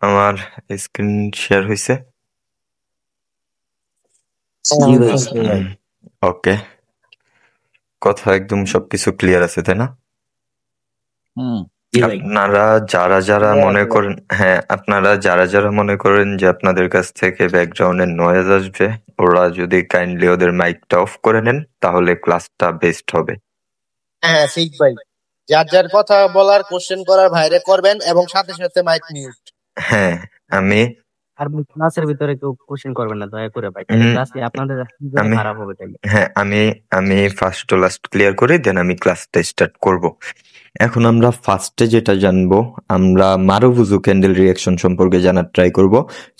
আমার screen share হয়েছে। ওকে, কথা একদম সবকিছু ক্লিয়ার আছে, তাই না? আপনারা যারা যারা মনে করেন, হ্যাঁ, আপনারা যারা যারা মনে করেন যে আপনাদের কাছ থেকে ব্যাকগ্রাউন্ডের নয়েজ আসবে, ওরা যদি কাইন্ডলি ওদের মাইকটা অফ করে নেন তাহলে ক্লাসটা বেস্ট হবে। হ্যাঁ ঠিক ভাই, যার যার কথা বলার কোশ্চেন করার বাইরে করবেন এবং সাথে সাথে মাইক মিউট। হ্যাঁ, আমি আর ক্লাসের ভিতরে কেউ কোশ্চেন করবেন না দয়া করে ভাই, ক্লাসে আপনাদের আমি খারাপ হবে তাইলে। হ্যাঁ, আমি ফার্স্ট টু লাস্ট ক্লিয়ার করে দেন আমি ক্লাসটা স্টার্ট করব। এখন আমরা ফার্স্টে যেটা জানবো, আমরা মারুবুজু ক্যান্ডেল রিয়াকশন সম্পর্কে জানার ট্রাই করব।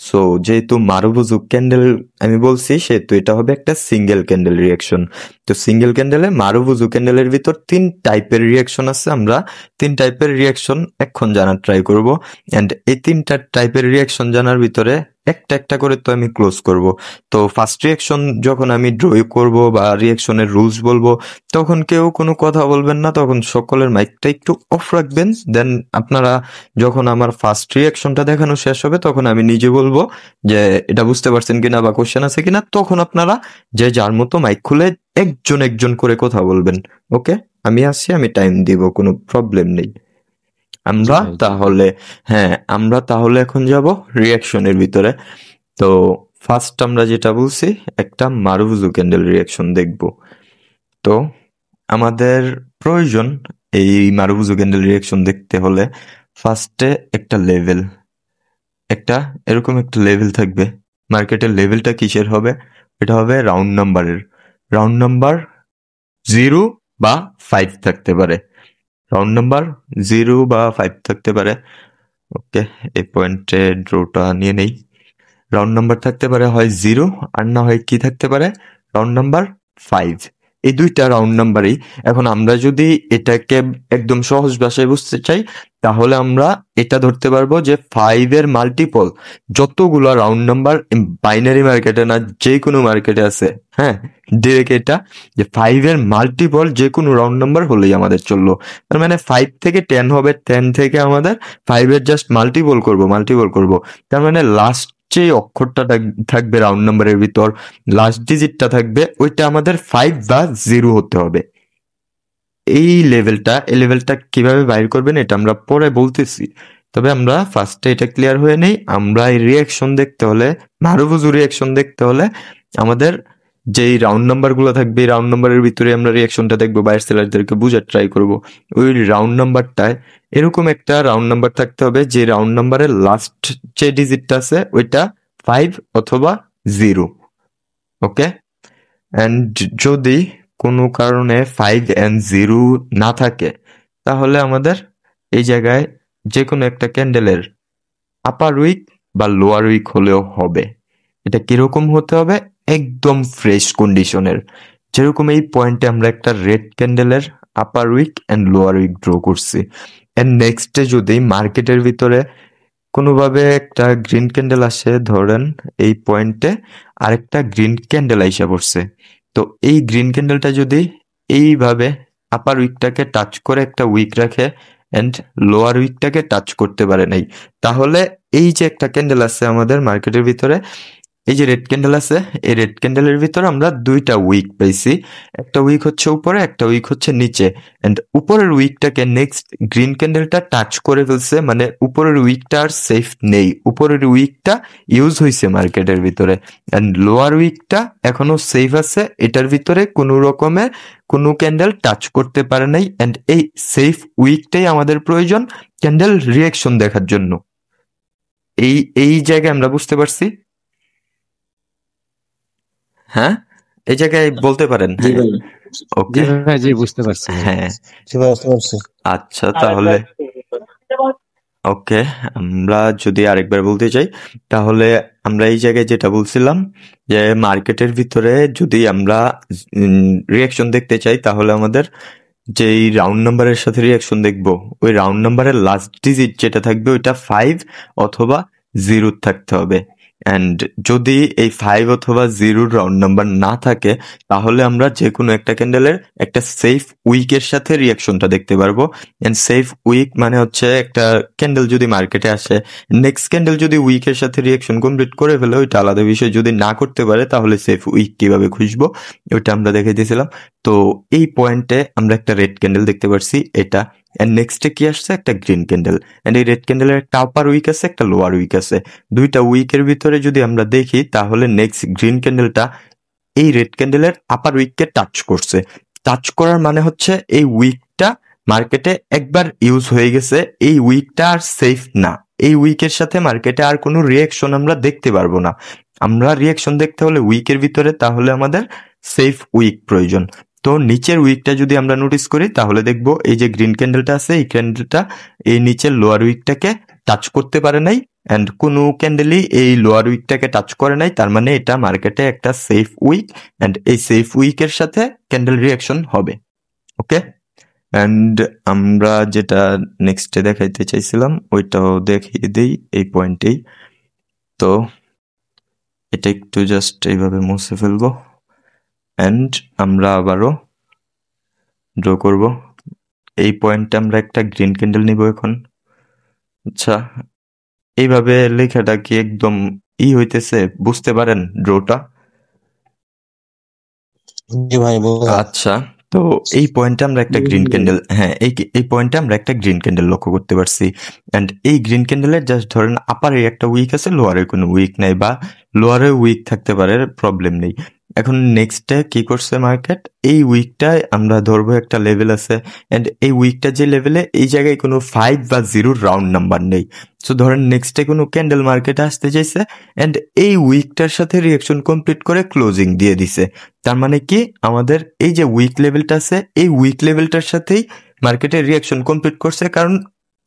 সো যেহেতু মারুবুজু ক্যান্ডেল আমি বলছি, সেহেতু এটা হবে একটা সিঙ্গেল ক্যান্ডেল রিয়াকশন। তো সিঙ্গেল ক্যান্ডেলে মারুবুজু ক্যান্ডেলের ভিতর 3 টাইপের রিয়াকশন আছে। আমরা 3 টাইপের রিয়াকশন এখন জানার ট্রাই করব। এন্ড এই 3টা টাইপের রিয়াকশন জানার ভিতরে একটা একটা করে তো আমি ক্লোজ করব। তো ফার্স্ট রিয়াকশন যখন আমি ড্র করব বা রিয়াকশনের রুলস বলবো, তখন কেউ কোনো কথা বলবেন না, তখন সকলের মাইকটা একটু অফ রাখবেন। দেন আপনারা যখন আমার ফার্স্ট রিয়াকশনটা দেখানো শেষ হবে, তখন আমি নিজে বলবো যে এটা বুঝতে পারছেন কিনা বা কোশ্চেন আছে কিনা। তখন আপনারা যে যার মতো মাইক খুলে একজন একজন করে কথা বলবেন। ওকে, আমি আসছি, আমি টাইম দিব, কোনো প্রবলেম নেই। আমরা তাহলে এখন যাব রিয়াকশনের ভিতরে। তো ফার্স্ট আমরা যেটা বলছি, একটা মারুবুজু ক্যান্ডেল রিয়াকশন দেখব। তো আমাদের প্রয়োজন এই মারুবুজু ক্যান্ডেল রিয়াকশন দেখতে হলে ফার্স্টে একটা এরকম একটা লেভেল থাকবে। মার্কেটের লেভেলটা কিসের হবে? এটা হবে রাউন্ড নাম্বারের। রাউন্ড নাম্বার 0 বা 5 থাকতে পারে। রাউন্ড নাম্বার 0 বা 5 থাকতে পারে। ওকে, এই পয়েন্টে ড্রটা নিয়ে নেই। রাউন্ড নাম্বার থাকতে পারে হয় 0, আর না হয় কি থাকতে পারে, রাউন্ড নাম্বার 5। এই দুইটা রাউন্ড নাম্বারই। এখন আমরা যদি এটাকে একদম সহজ ভাষায় বুঝতে চাই, তাহলে আমরা এটা ধরতে পারবো যে 5 এর মাল্টিপল যতগুলো রাউন্ড নাম্বার বাইনারি মার্কেটে না যে কোনো মার্কেটে আছে, হ্যাঁ, ডিরেক্ট এটা যে 5 এর মাল্টিপল যে কোনো রাউন্ড নাম্বার হলেই আমাদের চললো। তার মানে 5 থেকে 10 হবে, 10 থেকে আমাদের 5 এর জাস্ট মাল্টিপল করব। তার মানে লাস্ট যে অক্ষরটা থাকবে রাউন্ড নাম্বারের ভিতর, লাস্ট ডিজিটটা থাকবে, ওইটা আমাদের 5 বা 0 হতে হবে। এই লেভেলটা কিভাবে বাইর করবেন এটা আমরা পরে বলতেছি। তবে আমরা ফার্স্টে এটা ক্লিয়ার হয়ে নেই। আমরা এই রিয়াকশন দেখতে হলে, মারুবুজু রিয়াকশন দেখতে হলে আমাদের যেই রাউন্ড নাম্বারগুলো থাকবে, এই রাউন্ড নাম্বারের ভিতরে আমরা রিয়াকশনটা দেখবো, বায়ার সেলারদেরকে বুঝার ট্রাই করব। ওই রাউন্ড নাম্বারটায় এরকম একটা রাউন্ড নাম্বার থাকতে হবে যে রাউন্ড নাম্বারের লাস্ট যে ডিজিটটা আছে ওইটা 5 অথবা 0। ওকে, অ্যান্ড যদি কোনো কারণে 5 and 0 না থাকে, তাহলে আমাদের এই জায়গায় যে কোনো একটা ক্যান্ডেলের আপার উইক বা লোয়ার উইক হলেও হবে। এটা কিরকম হতে হবে? একদম ফ্রেশ কন্ডিশনের। যেরকম এই পয়েন্টে আমরা একটা রেড ক্যান্ডেলের upper wick and lower wick draw করছি, এন্ড নেক্সটে যদি মার্কেটের ভিতরে কোনোভাবে একটা গ্রিন ক্যান্ডেল আসে, ধরেন এই পয়েন্টে আরেকটা গ্রিন ক্যান্ডেল আইসা পড়ছে, তো এই গ্রিন ক্যান্ডেলটা যদি এইভাবে আপার উইকটাকে টাচ করে একটা উইক রাখে অ্যান্ড লোয়ার উইকটাকে টাচ করতে পারে নাই, তাহলে এই যে একটা ক্যান্ডেল আছে আমাদের মার্কেটের ভিতরে, এই যে রেড ক্যান্ডেল আছে, এই রেড ক্যান্ডেলের ভিতরে আমরা দুইটা উইক পাইছি। একটা উইক হচ্ছে উপরে, একটা উইক হচ্ছে নিচে। এন্ড উপরের উইকটাকে নেক্সট গ্রিন ক্যান্ডেলটা টাচ করে ফেলছে, মানে উপরের উইকটা আর সেফ নেই, উপরের উইকটা ইউজ হয়েছে মার্কেটের ভিতরে। এন্ড লোয়ার উইকটা এখনো সেফ আছে, এটার ভিতরে কোনো রকমের কোনো ক্যান্ডেল টাচ করতে পারে নাই। এন্ড এই সেফ উইকটাই আমাদের প্রয়োজন ক্যান্ডেল রিয়াকশন দেখার জন্য। এই জায়গায় আমরা বুঝতে পারছি। হ্যাঁ, এই জায়গায় বলতে পারেন। ওকে, জি বুঝতে পারছি। হ্যাঁ, আচ্ছা, তাহলে ওকে, আমরা যদি আরেকবার বলতে চাই, তাহলে আমরা এই জায়গায় যেটা বলছিলাম যে মার্কেটের ভিতরে যদি আমরা রিয়াকশন দেখতে চাই, তাহলে আমাদের যেই রাউন্ড নাম্বারের সাথে রিয়াকশন দেখবো, ওই রাউন্ড নাম্বারের লাস্ট ডিজিট যেটা থাকবে ওইটা 5 অথবা 0 থাকতে হবে। অ্যান্ড যদি এই 5 অথবা 0 রাউন্ড নাম্বার না থাকে তাহলে আমরা যে কোনো একটা ক্যান্ডেলের একটা সেফ উইকের সাথে রিয়াকশনটা দেখতে পারবো। অ্যান্ড সেফ উইক মানে হচ্ছে একটা ক্যান্ডেল যদি মার্কেটে আসে, নেক্সট ক্যান্ডেল যদি উইকের সাথে রিয়াকশন কমপ্লিট করে ফেলে ওইটা আলাদা বিষয়, যদি না করতে পারে তাহলে সেফ উইক কিভাবে খুঁজবো ওইটা আমরা দেখে দিয়েছিলাম। তো এই পয়েন্টে আমরা একটা রেড ক্যান্ডেল দেখতে পারছি এটা, অ্যান্ড নেক্সটে কি আসছে একটা গ্রিন ক্যান্ডেল, অ্যান্ড এই রেড ক্যান্ডেলের একটা আপার উইক আছে একটা লোয়ার উইক আছে। দুইটা উইকের ভিতরে যদি আমরা দেখি তাহলে নেক্সট গ্রিন ক্যান্ডেলটা এই রেড ক্যান্ডেলের আপার উইককে টাচ করছে। টাচ করার মানে হচ্ছে এই উইকটা মার্কেটে একবার ইউজ হয়ে গেছে, এই উইকটা আর সেফ না, এই উইকের সাথে মার্কেটে আর কোনো রিয়াকশন আমরা দেখতে পারবো না। আমরা রিয়াকশন দেখতে হলে উইকের ভিতরে তাহলে আমাদের সেফ উইক প্রয়োজন। তো নিচের উইকটা যদি আমরা নোটিস করি তাহলে দেখবো এই যে গ্রিন ক্যান্ডেলটা আছে এই ক্যান্ডেলটা এই নিচের লোয়ার উইকটাকে টাচ করতে পারে নাই, অ্যান্ড কোনো ক্যান্ডেলই এই লোয়ার উইকটাকে টাচ করে নাই, তার মানে এটা মার্কেটে একটা সেফ উইক, অ্যান্ড এই সেফ উইকের সাথে ক্যান্ডেল রিয়াকশন হবে। ওকে, অ্যান্ড আমরা যেটা নেক্সটে দেখাইতে চাইছিলাম ওইটাও দেখিয়ে দিই এই পয়েন্টেই। তো এটা একটু জাস্ট এইভাবে মুছে ফেলবো, অ্যান্ড আমরা আবারও ড্র করব। এই পয়েন্টে আমরা একটা গ্রিন ক্যান্ডেল নিব এখন। আচ্ছা, এইভাবে লেখাটা কি একদম হইতেছে, বুঝতে পারেন ড্রটা? জি ভাই বলুন। আচ্ছা, তো এই পয়েন্টে আমরা একটা গ্রিন ক্যান্ডেল, হ্যাঁ এই পয়েন্টে আমরা একটা গ্রিন ক্যান্ডেল লক্ষ্য করতে পারছি। অ্যান্ড এই গ্রিন ক্যান্ডেলের জাস্ট ধরেন আপারে একটা উইক আছে, লোয়ারে কোনো উইক নাই, বা লোয়ারে উইক থাকতে পারে, প্রবলেম নেই। এখন নেক্সটে কি করছে মার্কেট, এই উইকটায় আমরা ধরবো একটা লেভেল আছে, অ্যান্ড এই উইকটা যে লেভেলে এই জায়গায় কোনো 5 বা 0 রাউন্ড নাম্বার নেই। সো ধরেন নেক্সটে কোনো ক্যান্ডেল মার্কেটে আসতে চাইছে, অ্যান্ড এই উইকটার সাথে রিয়াকশন কমপ্লিট করে ক্লোজিং দিয়ে দিছে। তার মানে কি আমাদের এই যে উইক লেভেলটা আছে এই উইক লেভেলটার সাথেই মার্কেটের রিয়াকশন কমপ্লিট করছে, কারণ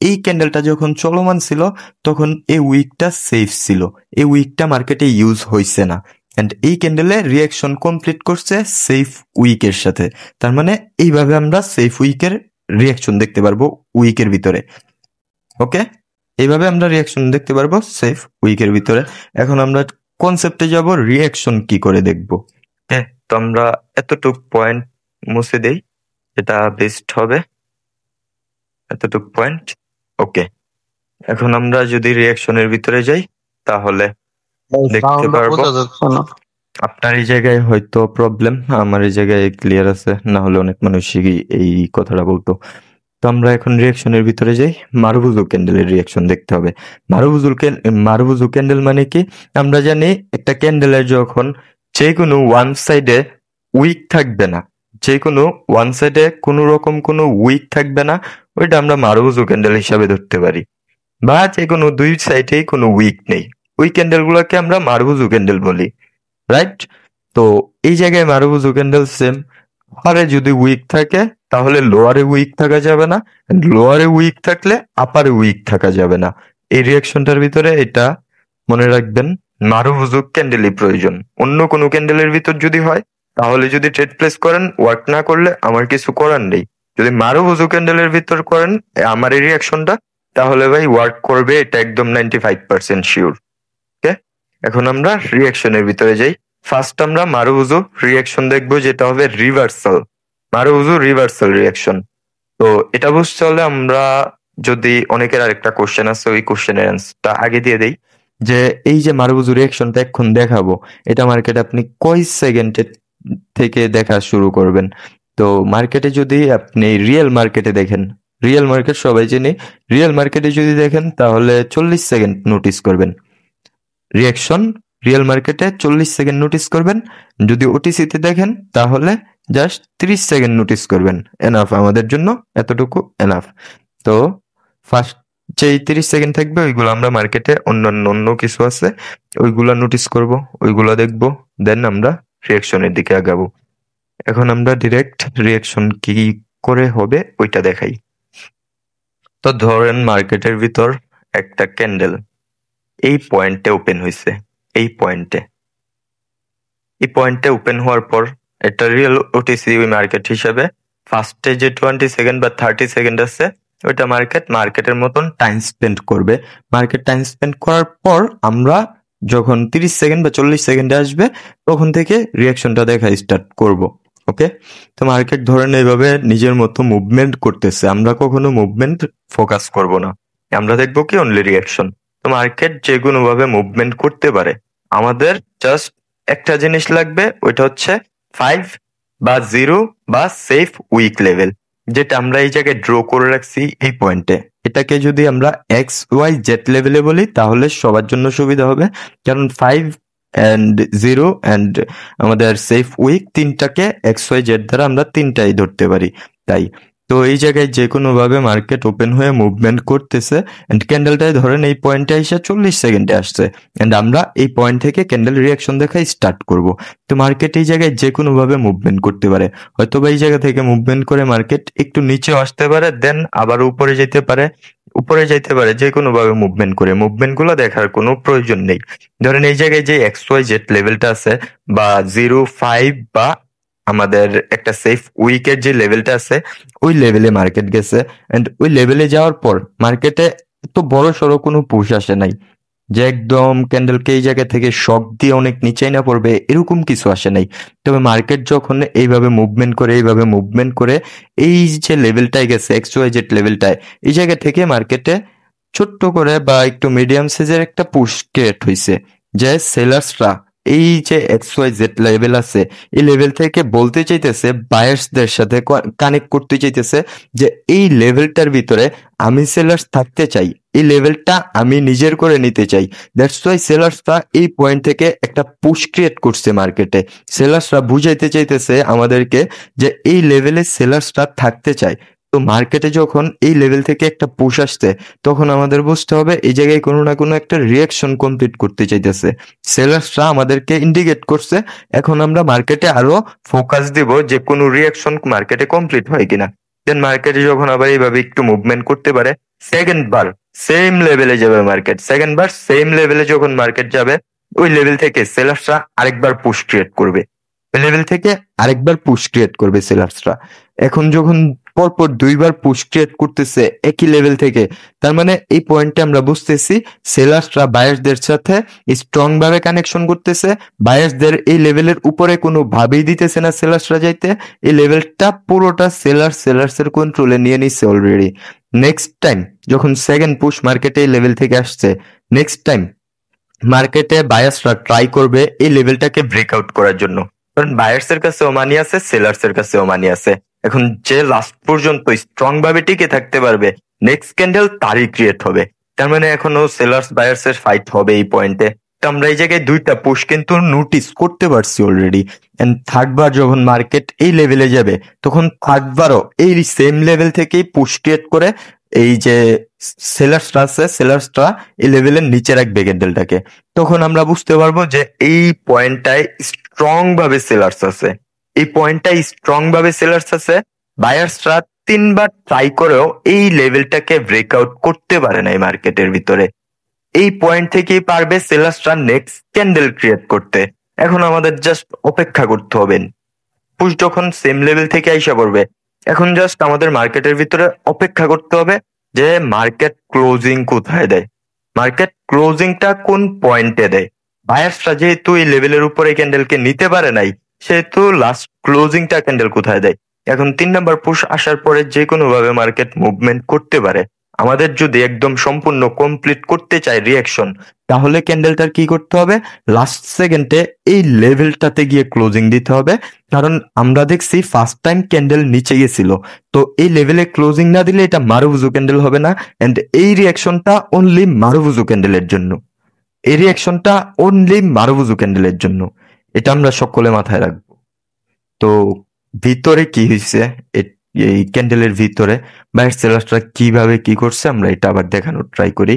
এই ক্যান্ডেলটা যখন চলমান ছিল তখন এই উইকটা সেফ ছিল, এই উইকটা মার্কেটে ইউজ হয়েছে না, অ্যান্ড এই ক্যান্ডেলে রিয়াকশন কমপ্লিট করছে সেফ উইকের সাথে। তার মানে এইভাবে আমরা সেফ উইকের রিয়াকশন দেখতে পারবো উইকের ভিতরে। ওকে, এইভাবে আমরা রিয়াকশন দেখতে পারবো সেফ উইকের ভিতরে। এখন আমরা কনসেপ্টে যাব রিয়াকশন কি করে দেখবো। হ্যাঁ, তো আমরা এতটুক পয়েন্ট মুছে দেই, এটা বেস্ট হবে, এতটুক পয়েন্ট। ওকে, এখন আমরা যদি রিয়াকশনের ভিতরে যাই তাহলে দেখতে পারবো। আপনার এই জায়গায় হয়তো প্রবলেম, আমার এই জায়গায় ক্লিয়ার আছে, না হলে অনেক মানুষই এই কথাটা বলতো। তো আমরা এখন রিয়াকশনের ভিতরে যাই, মারুবুজু ক্যান্ডেলের রিয়াকশন দেখতে হবে। মারুবুজু ক্যান্ডেল মানে কি আমরা জানি, একটা ক্যান্ডেলের যখন যে কোনো ওয়ান সাইডে উইক থাকবে না, যে কোনো ওয়ান সাইডে কোনো রকম কোনো উইক থাকবে না, ওইটা আমরা মারুবুজু ক্যান্ডেল হিসাবে ধরতে পারি। বা যে কোনো দুই সাইডেই কোনো উইক নেই, ওই ক্যান্ডেলগুলোকে আমরা মারুবুজু ক্যান্ডেল বলি, রাইট? তো এই জায়গায় মারুবুজু ক্যান্ডেল সেম, আপারে যদি উইক থাকে তাহলে লোয়ারে উইক থাকা যাবে না, লোয়ারে উইক থাকলে আপারে উইক থাকা যাবে না। এই রিয়াকশনটার ভিতরে এটা মনে রাখবেন, মারুবুজু ক্যান্ডেলই প্রয়োজন। অন্য কোনো ক্যান্ডেলের ভিতর যদি হয় তাহলে যদি ট্রেড প্লেস করেন, ওয়ার্ক না করলে আমার কিছু করার নেই। যদি মারুবুজু ক্যান্ডেলের ভিতর করেন আমার এই রিয়াকশনটা, তাহলে ভাই ওয়ার্ক করবে, এটা একদম 95% শিওর। ওকে, এখন আমরা রিয়াকশনের ভিতরে যাই। ফার্স্ট আমরা মারুবুজু রিয়াকশন দেখবো, যেটা হবে রিভার্সাল, মারুবুজু রিভার্সাল রিয়াকশন। তো এটা বুঝতে হলে আমরা যদি, অনেকের আরেকটা কোশ্চেন আছে ওই কোশ্চেনের অ্যান্সারটা আগে দিয়ে দেই, যে এই যে মারুবুজু রিয়াকশনটা এখন দেখাবো এটা মার্কেটে আপনি কয় সেকেন্ডের থেকে দেখা শুরু করবেন। তো মার্কেটে যদি আপনি রিয়েল মার্কেটে দেখেন, রিয়েল মার্কেট সবাই জানি, রিয়েল মার্কেটে যদি দেখেন তাহলে 40 সেকেন্ড নোটিস করবেন রিয়াকশন, রিয়েল মার্কেটে 40 সেকেন্ড নোটিস করবেন। যদি ওটিসিতে দেখেন তাহলে জাস্ট 30 সেকেন্ড নোটিস করবেন, এনাফ আমাদের জন্য, এতটুকু এনাফ। তো ফার্স্ট যেই 30 সেকেন্ড থাকবে ওইগুলো আমরা মার্কেটে অন্য কিছু আছে ওইগুলা নোটিস করব, ওইগুলা দেখবো, দেন আমরা রিয়াকশনের দিকে আগাবো। এখন আমরা ডিরেক্ট রিয়াকশন কি করে হবে ওইটা দেখাই। তো ধরেন মার্কেটের ভিতর একটা ক্যান্ডেল এই পয়েন্টে ওপেন হয়েছে, এই পয়েন্টে ওপেন হওয়ার পর এটা রিয়েল ওটিসি মার্কেট হিসেবে ফার্স্টে যে 20 সেকেন্ড বা 30 সেকেন্ড আছে ওইটা মার্কেটের মতন টাইম স্পেন্ড করবে। মার্কেট টাইম স্পেন্ড করার পর আমরা যখন 30 সেকেন্ড বা 40 সেকেন্ডে আসবে তখন থেকে রিয়াকশনটা দেখা স্টার্ট করব। ওকে, তো মার্কেট ধরেন এইভাবে নিজের মতো মুভমেন্ট করতেছে, আমরা কখনো মুভমেন্ট ফোকাস করব না, আমরা দেখবো কি অনলি রিয়াকশন। তো মার্কেট যে কোনো ভাবে মুভমেন্ট করতে পারে, আমাদের জাস্ট একটা জিনিস লাগবে, ওইটা হচ্ছে 5 বা 0 বা সেফ উইক লেভেল, যেটা আমরা এই জায়গায় ড্র করে রাখছি এই পয়েন্টে। এটাকে যদি আমরা এক্স ওয়াই জেড লেভেলে বলি তাহলে সবার জন্য সুবিধা হবে, কারণ 5 অ্যান্ড 0 অ্যান্ড আমাদের সেফ উইক তিনটাকে এক্স ওয়াই জেড দ্বারা আমরা তিনটাই ধরতে পারি। তাই তো এই জায়গায় যে কোনো ভাবে মার্কেট ওপেন হয়ে মুভমেন্ট করতেছে, এন্ড ক্যান্ডেলটাই ধরেন এই পয়েন্টে এসে 40 সেকেন্ডে আসছে, এন্ড আমরা এই পয়েন্ট থেকে ক্যান্ডেল রিয়াকশন দেখাই স্টার্ট করব। তো মার্কেট এই জায়গায় যে কোনো ভাবে মুভমেন্ট করতে পারে, হয়তো বা এই জায়গা থেকে মুভমেন্ট করে মার্কেট একটু নিচেও আসতে পারে, দেন আবার উপরে যেতে পারে, যে কোনো ভাবে মুভমেন্ট করে। মুভমেন্ট গুলো দেখার কোনো প্রয়োজন নেই। ধরেন এই জায়গায় যে এক্স ওয়াই জেড লেভেলটা আছে বা 0, 5 বা আমাদের একটা সেফ উইকের যে লেভেলটা আছে, ওই লেভেলে মার্কেট গেছে, এন্ড ওই লেভেলে যাওয়ার পর মার্কেটে তো বড় সড়ো কোনো পুশ আসে নাই যে একদম ক্যান্ডেলকে এই জায়গা থেকে শক দিয়ে অনেক নিচেই না পড়বে, এরকম কিছু আসে নাই। তবে মার্কেট যখন এইভাবে মুভমেন্ট করে এই যে লেভেলটায় গেছে এক্স ওয়াই জেড লেভেলটায়, এই জায়গা থেকে মার্কেটে ছোট্ট করে বা একটু মিডিয়াম সাইজের একটা পুশ ক্রিয়েট হয়েছে, যে সেলার্সরা এই যে এক্স ওয়াই জেড লেভেল আছে এই লেভেল থেকে বলতে চাইতেছে, বায়ার্সদের সাথে কানেক্ট করতে চাইতেছে যে এই লেভেলটার ভিতরে আমি সেলার্স থাকতে চাই, এই লেভেলটা আমি নিজের করে নিতে চাই। দ্যাটস ওয়াই সেলার্সরা এই পয়েন্ট থেকে একটা পুশ ক্রিয়েট করছে মার্কেটে। সেলার্সরা বুঝাইতে চাইতেছে আমাদেরকে যে এই লেভেলে সেলার্সরা থাকতে চায়। তো মার্কেটে যখন এই লেভেল থেকে একটা পুশ আসছে, তখন আমাদের বুঝতে হবে এই জায়গায় কোনো না কোনো একটা রিয়াকশন কমপ্লিট করতে চাইতেছে। সেলার্সরা আমাদেরকে ইন্ডিকেট করছে, এখন আমরা মার্কেটে আরো ফোকাস দিব যে কোনো রিয়াকশন মার্কেটে কমপ্লিট হয় কিনা। দেন মার্কেটে যখন আবার এইভাবে একটু মুভমেন্ট করতে পারে, সেকেন্ড বার সেম লেভেলে যাবে মার্কেট, সেকেন্ড বার সেম লেভেলে যখন মার্কেট যাবে, ওই লেভেল থেকে সেলার্সরা আরেকবার পুশ ক্রিয়েট করবে, সেলার্সরা। এখন যখন পরপর দুইবার পুশ ক্রিয়েট করতেছে একই লেভেল থেকে, তার মানে এই পয়েন্টে আমরা বুঝতেছি সেলার্সরা বায়ার্সদের সাথে স্ট্রং ভাবে কানেকশন করতেছে, বায়ার্সদের এই লেভেলের উপরে কোনো ভাবেই দিতেছে না সেলার্সরা যাইতে, এই লেভেলটা পুরোটা সেলার্সের কন্ট্রোলে নিয়ে নিচ্ছে অলরেডি। নেক্সট টাইম যখন সেকেন্ড পুশ মার্কেটে এই লেভেল থেকে আসছে, নেক্সট টাইম মার্কেটে বায়ার্সরা ট্রাই করবে এই লেভেলটাকে ব্রেকআউট করার জন্য, কারণ বায়ার্সের কাছেও মানি আছে, সেলার্সের কাছেও মানি আছে। এখন যে লাস্ট পর্যন্ত স্ট্রং ভাবে টিকে থাকতে পারবে, নেক্সট ক্যান্ডেল তারই ক্রিয়েট হবে। তার মানে এখনো সেলার্স বায়ার্সের ফাইট হবে এই পয়েন্টে। তো আমরা এই জায়গায় দুইটা পুশ কিন্তু নোটিস করতে পারছি অলরেডি, এন্ড থার্ড বার যখন মার্কেট এই লেভেলে যাবে, তখন থার্ড বারও এই সেম লেভেল থেকেই পুশ ক্রিয়েট করে এই যে সেলার্সরা এই লেভেলের নিচে রাখবে ক্যান্ডেলটাকে। তখন আমরা বুঝতে পারবো যে এই পয়েন্টটায় স্ট্রং ভাবে সেলার্স আছে, বায়ার্সরা 3 বার ট্রাই করেও এই লেভেলটাকে ব্রেকআউট করতে পারে নাই মার্কেটের ভিতরে। এই পয়েন্ট থেকেই পারবে সেলার্সরা নেক্সট ক্যান্ডেল ক্রিয়েট করতে। এখন আমাদের জাস্ট অপেক্ষা করতে হবে, পুশ যখন সেম লেভেল থেকে আইসা পড়বে, এখন জাস্ট আমাদের মার্কেটের ভিতরে অপেক্ষা করতে হবে যে মার্কেট ক্লোজিং কোথায় দেয়, মার্কেট ক্লোজিংটা কোন পয়েন্টে দেয়। বায়ার্সরা যেহেতু এই লেভেলের উপরে ক্যান্ডেলকে নিতে পারে নাই, সেহেতু লাস্ট ক্লোজিংটা ক্যান্ডেল কোথায় দেয়। এখন 3 নাম্বার পুশ আসার পরে যে কোনো ভাবে মার্কেট মুভমেন্ট করতে পারে। আমাদের যদি একদম সম্পূর্ণ কমপ্লিট করতে চাই রিয়াকশন, তাহলে ক্যান্ডেলটার কি করতে হবে, লাস্ট সেকেন্ডে এই লেভেলটাতে গিয়ে ক্লোজিং দিতে হবে। কারণ আমরা দেখছি ফার্স্ট টাইম ক্যান্ডেল নিচে গেছিল, তো এই লেভেলে ক্লোজিং না দিলে এটা মারুবুজু ক্যান্ডেল হবে না, এন্ড এই রিয়াকশনটা অনলি মারুবুজু ক্যান্ডেলের জন্য, এটা আমরা সকলে মাথায় রাখবো। তো ভিতরে কি হয়েছে এই ক্যান্ডেলের ভিতরে বাইরের সেলার্সরা কিভাবে কি করছে আমরা এটা আবার দেখানোর ট্রাই করি।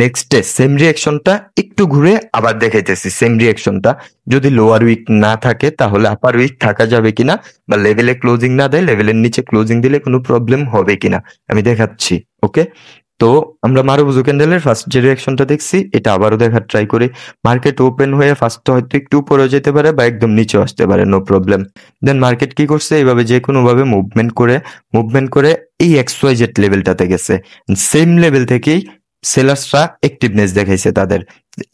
নেক্সট ডে সেম রিয়াকশনটা একটু ঘুরে আবার দেখাইতেছি, সেম রিয়াকশনটা যদি লোয়ার উইক না থাকে তাহলে আপার উইক থাকা যাবে কিনা, বা লেভেলে ক্লোজিং না দেয় লেভেলের নিচে ক্লোজিং দিলে কোনো প্রবলেম হবে কিনা আমি দেখাচ্ছি। ওকে, তো আমরা মারুবুজু ক্যান্ডেলের ফার্স্ট যে রিয়াকশনটা দেখছি এটা আবারও দেখার ট্রাই করি। মার্কেট ওপেন হয়ে ফার্স্ট হয়তো একটু উপরে যেতে পারে বা একদম নিচে আসতে পারে, নো প্রবলেম। দেন মার্কেট কি করছে, এইভাবে যে কোনো ভাবে মুভমেন্ট করে এই এক্স ওয়াই জেড লেভেলটাতে গেছে, সেম লেভেল থেকেই সেলার্সরা অ্যাক্টিভনেস দেখাইছে তাদের।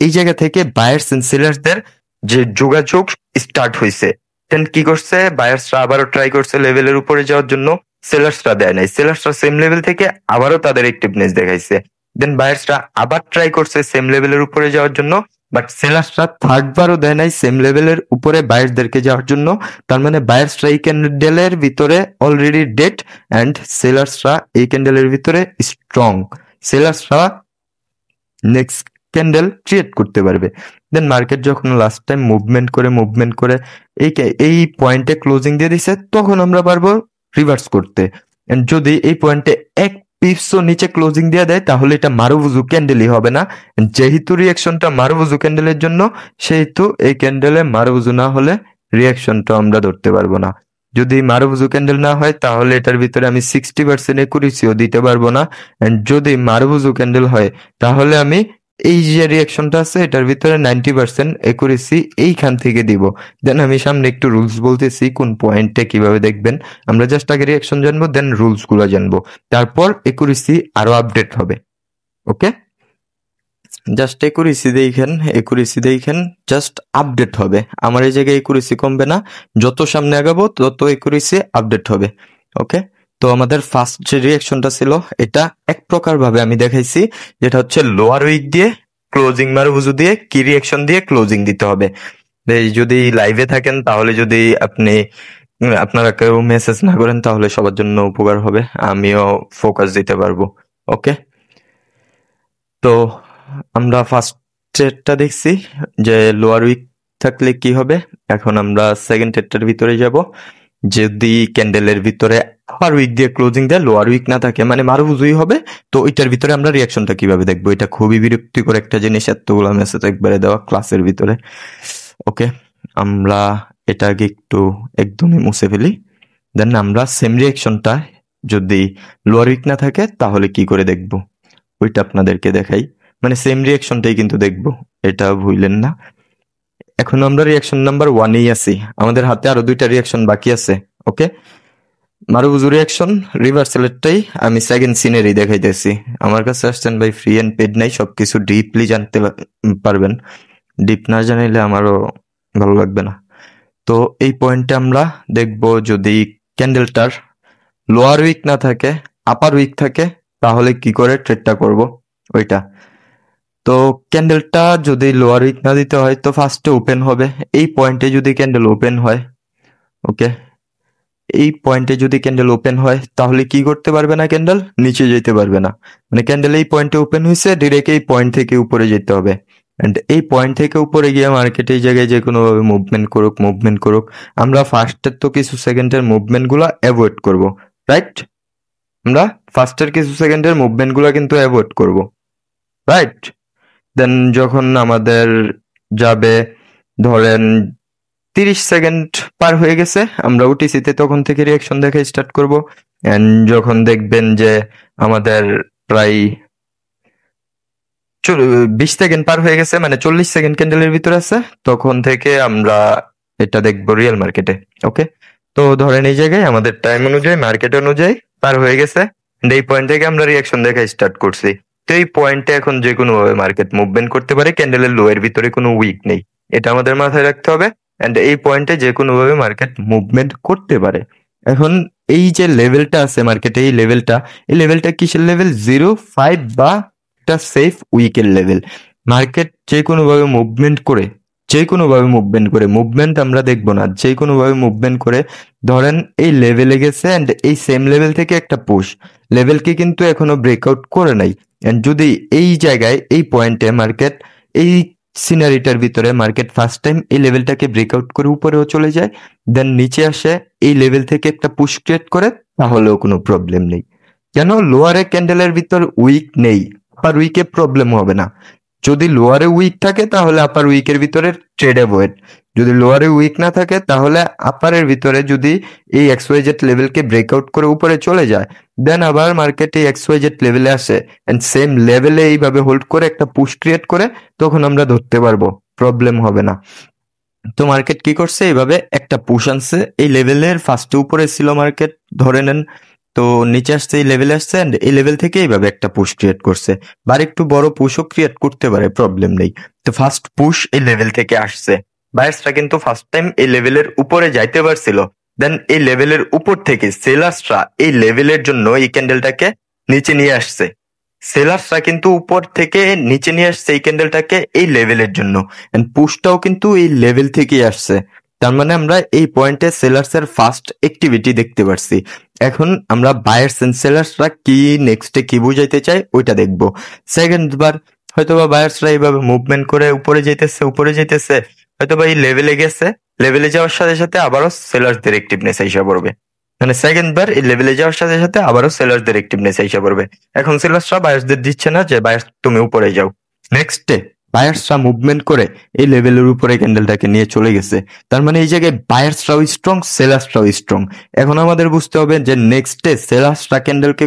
এই জায়গা থেকে বায়ার্স এন্ড সেলার্সদের যে যোগাযোগ স্টার্ট হয়েছে, দেন কি করছে বায়ার্সরা আবারও ট্রাই করছে লেভেলের উপরে যাওয়ার জন্য, সেলার্সরা দেয় নাই, সেলার্সরা সেম লেভেল থেকে আবারও তাদের অ্যাক্টিভনেস দেখাইছে। দেন বায়ার্সরা আবার ট্রাই করছে সেম লেভেলের উপরে যাওয়ার জন্য, বাট সেলার্সরা থার্ড বারও দেয় নাই সেম লেভেলের উপরে বায়ার্সদেরকে যাওয়ার জন্য। তার মানে বায়ার্সরা এই ক্যান্ডেলের ভিতরে অলরেডি ডেড অ্যান্ড সেলার্সরা এই ক্যান্ডেলের ভিতরে স্ট্রং। সেলার্সরা নেক্সট ক্যান্ডেল ক্রিয়েট করতে পারবে। দেন মার্কেট যখন লাস্ট টাইম মুভমেন্ট করে এই পয়েন্টে ক্লোজিং দিয়ে দিছে, তখন আমরা পারবো রিভার্স করতে। And যদি এই পয়েন্টে এক পিপসও নিচে ক্লোজিং দিয়ে দেয় তাহলে এটা মারুবুজু ক্যান্ডেলই হবে না। And যেহেতু রিয়াকশনটা মারুবুজু ক্যান্ডেলের জন্য, সেহেতু এই ক্যান্ডেলে মারুবুজু না হলে রিয়াকশনটা আমরা ধরতে পারবো না। যদি মারুবুজু ক্যান্ডেল না হয় তাহলে এটার ভিতরে আমি 60% একুরেসিও দিতে পারবো না। এন্ড যদি মারুবুজু ক্যান্ডেল হয় তাহলে আমি এই যে রিয়াকশনটা আছে এটার ভিতরে 90% একুরেসি এইখান থেকে দিব। দেন আমি সামনে একটু রুলস বলতেছি কোন পয়েন্টে কিভাবে দেখবেন। আমরা জাস্ট আগে রিয়াকশন জানবো, দেন রুলস গুলো জানবো, তারপর একুরেসি আরো আপডেট হবে। ওকে, জাস্ট একুরেসি দেখেন জাস্ট আপডেট হবে। আমার এই জায়গায় একুরেসি কমবে না, যত সামনে আগাবো তত একুরেসি আপডেট হবে। ওকে, তো আমাদের ফার্স্ট যে রিয়াকশনটা ছিল এটা এক প্রকার ভাবে আমি দেখাইছি, যেটা হচ্ছে লোয়ার উইক দিয়ে ক্লোজিং মারুবুজু দিয়ে কি রিয়াকশন দিয়ে ক্লোজিং দিতে হবে। যদি লাইভে থাকেন তাহলে যদি আপনারা কেউ মেসেজ না করেন তাহলে সবার জন্য উপকার হবে, আমিও ফোকাস দিতে পারবো। ওকে, তো আমরা ফার্স্টেরটা দেখছি যে লোয়ার উইক থাকলে কি হবে। এখন আমরা সেকেন্ড এরটার ভিতরে যাব। যদি ক্যান্ডেলের ভিতরে আপার উইক দিয়ে ক্লোজিং দেয়, লোয়ার উইক না থাকে, মানে মারুবুজুই হবে, তো ওইটার ভিতরে আমরা রিয়াকশনটা কিভাবে দেখবো। এটা খুবই বিরক্তিকর একটা জিনিস, এতগুলো মেসেজ একবারে দেওয়া ক্লাসের ভিতরে। ওকে, আমরা এটা আগে একটু একদমই মুছে ফেলি। দেন আমরা সেম রিয়াকশনটা যদি লোয়ার উইক না থাকে তাহলে কি করে দেখবো ওইটা আপনাদেরকে দেখাই। মানে সেম রিয়াকশনটাই কিন্তু দেখবো, এটা ভুলেন না। এখন আমরা রিয়াকশন নাম্বার 1-এই আছি, আমাদের হাতে আরো 2টা রিয়াকশন বাকি আছে। ওকে, মারুবুজু রিয়াকশন রিভার্সালেরটাই আমি সেকেন্ড সিনেরই দেখাইতেছি। আমার কাছে আসছেন ভাই, ফ্রি এন্ড পেড নাই, সবকিছু ডিপলি জানতে পারবেন। ডিপ না জানাইলে আমারও ভালো লাগবে না। তো এই পয়েন্টে আমরা দেখবো যদি ক্যান্ডেলটার লোয়ার উইক না থাকে আপার উইক থাকে তাহলে কি করে ট্রেডটা করব ওইটা। তো ক্যান্ডেলটা যদি লোয়ার উইক না দিতে হয় তো ফার্স্টে ওপেন হবে। এই পয়েন্টে যদি ক্যান্ডেল ওপেন হয়, ওকে, এই পয়েন্টে যদি ক্যান্ডেল ওপেন হয় তাহলে কি করতে পারবে না, ক্যান্ডেল নিচে যেতে পারবে না। মানে ক্যান্ডেল এই পয়েন্টে ওপেন হয়েছে, ডিরেক্ট এই পয়েন্ট থেকে উপরে যেতে হবে। এন্ড এই পয়েন্ট থেকে উপরে গিয়ে মার্কেট এই জায়গায় যে কোনো ভাবে মুভমেন্ট করুক, আমরা ফার্স্টের তো কিছু সেকেন্ডের মুভমেন্ট গুলা অ্যাভয়েড করবো, রাইট? আমরা ফার্স্টের কিছু সেকেন্ডের মুভমেন্ট গুলা কিন্তু অ্যাভয়েড করবো, রাইট? দেন যখন আমাদের যাবে ধরেন 30 সেকেন্ড পার হয়ে গেছে, আমরা ওটিসিতে তখন থেকে রিয়াকশন দেখে স্টার্ট করব। এন্ড যখন দেখবেন যে আমাদের প্রায় 20 সেকেন্ড পার হয়ে গেছে, মানে 40 সেকেন্ড ক্যান্ডেলের ভিতরে আছে, তখন থেকে আমরা এটা দেখবো রিয়েল মার্কেটে। ওকে, তো ধরেন এই জায়গায় আমাদের টাইম অনুযায়ী মার্কেট অনুযায়ী পার হয়ে গেছে, এই পয়েন্ট থেকে আমরা রিয়াকশন দেখা স্টার্ট করছি। তো এই পয়েন্টে এখন যে কোনো ভাবে মার্কেট মুভমেন্ট করতে পারে, ক্যান্ডেলের লো এর ভিতরে কোনো উইক নেই, এটা আমাদের মাথায় রাখতে হবে। এন্ড এই পয়েন্টে যে কোনো ভাবে মার্কেট মুভমেন্ট করতে পারে। এখন এই যে লেভেলটা আছে মার্কেটে, এই লেভেলটা কিসের লেভেল? 0.5 বা একটা সেফ উইকের লেভেল। মার্কেট যে কোনো ভাবে মুভমেন্ট করে মুভমেন্ট আমরা দেখবো না, যে কোনো ভাবে মুভমেন্ট করে ধরেন এই লেভেলে গেছে এন্ড এই সেম লেভেল থেকে একটা পুশ লেভেলকে কিন্তু এখনো ব্রেকআউট করে নাই। এন্ড যদি এই জায়গায় এই পয়েন্টে মার্কেট এই সিনারিটার ভিতরে মার্কেট ফার্স্ট টাইম এই লেভেলটাকে ব্রেকআউট করে উপরেও চলে যায়, দেন নিচে আসে এই লেভেল থেকে একটা পুশ ক্রিয়েট করে, তাহলেও কোনো প্রবলেম নেই। কেন? লোয়ারে ক্যান্ডেলের ভিতর উইক নেই, আপার উইকে প্রবলেম হবে না। যদি লোয়ারে উইক থাকে তাহলে আপার উইকের ভিতরে ট্রেড অ্যাভয়েড, যদি লোয়ারে উইক না থাকে তাহলে আপারের ভিতরে যদি এই এক্সওয়াইজেড লেভেলকে ব্রেকআউট করে উপরে চলে যায়, দেন আবার মার্কেট এই এক্সওয়াইজেড লেভেলে আসে এন্ড সেম লেভেলে এইভাবে হোল্ড করে একটা পুশ ক্রিয়েট করে, তখন আমরা ধরতে পারবো, প্রবলেম হবে না। তো মার্কেট কি করছে, এইভাবে একটা পুশ আনছে, এই লেভেলের ফার্স্টে উপরে ছিল মার্কেট ধরে নেন তো নিচে আসছে, এই লেভেলে আসছে, and এই লেভেল থেকে এইভাবে একটা পুশ ক্রিয়েট করছে, বা একটু বড় পুশও ক্রিয়েট করতে পারে, প্রবলেম নেই। তো ফার্স্ট পুশ এই লেভেল থেকে আসছে, বায়ার্সরা কিন্তু ফার্স্ট টাইম এই লেভেলের উপরে যাইতে পারছিল, দেন এই লেভেলের উপর থেকে সেলার্সরা এই লেভেলের জন্য এই ক্যান্ডেলটাকে নিচে নিয়ে আসছে। সেলার্সরা কিন্তু উপর থেকে নিচে নিয়ে আসছে এই ক্যান্ডেলটাকে এই লেভেলের জন্য, এন্ড পুশটাও কিন্তু এই লেভেল থেকেই আসছে। তার মানে আমরা এই পয়েন্টে সেলার্সের ফার্স্ট অ্যাক্টিভিটি দেখতে পারছি। এখন আমরা বায়ার্স এন্ড সেলার্সরা কি নেক্সটে কি বুঝাইতে চাই ওইটা দেখবো। সেকেন্ড বার হয়তোবা বায়ার্সরা এইভাবে মুভমেন্ট করে উপরে যেতেছে, হয়তোবা এই লেভেলে গেছে, লেভেলে যাওয়ার সাথে সাথে আবারও সেলার্সদের অ্যাক্টিভনেস আইসা পড়বে, মানে সেকেন্ড বার এই লেভেলে যাওয়ার সাথে সাথে আবারও সেলার্সদের অ্যাক্টিভনেস আইসা পড়বে। এখন সেলার্সরা বায়ার্সদের দিচ্ছে না যে বায়ার্স তুমি উপরে যাও, নেক্সটে বায়ার্সরা মুভমেন্ট করে এই লেভেলের উপরে ক্যান্ডেলটাকে নিয়ে চলে গেছে। তার মানে এই জায়গায় বায়ার্সরাও স্ট্রং, সেলার্সরাও স্ট্রং। এখন আমাদের বুঝতে হবে যে নেক্সটে সেলার্সরা ক্যান্ডেলকে,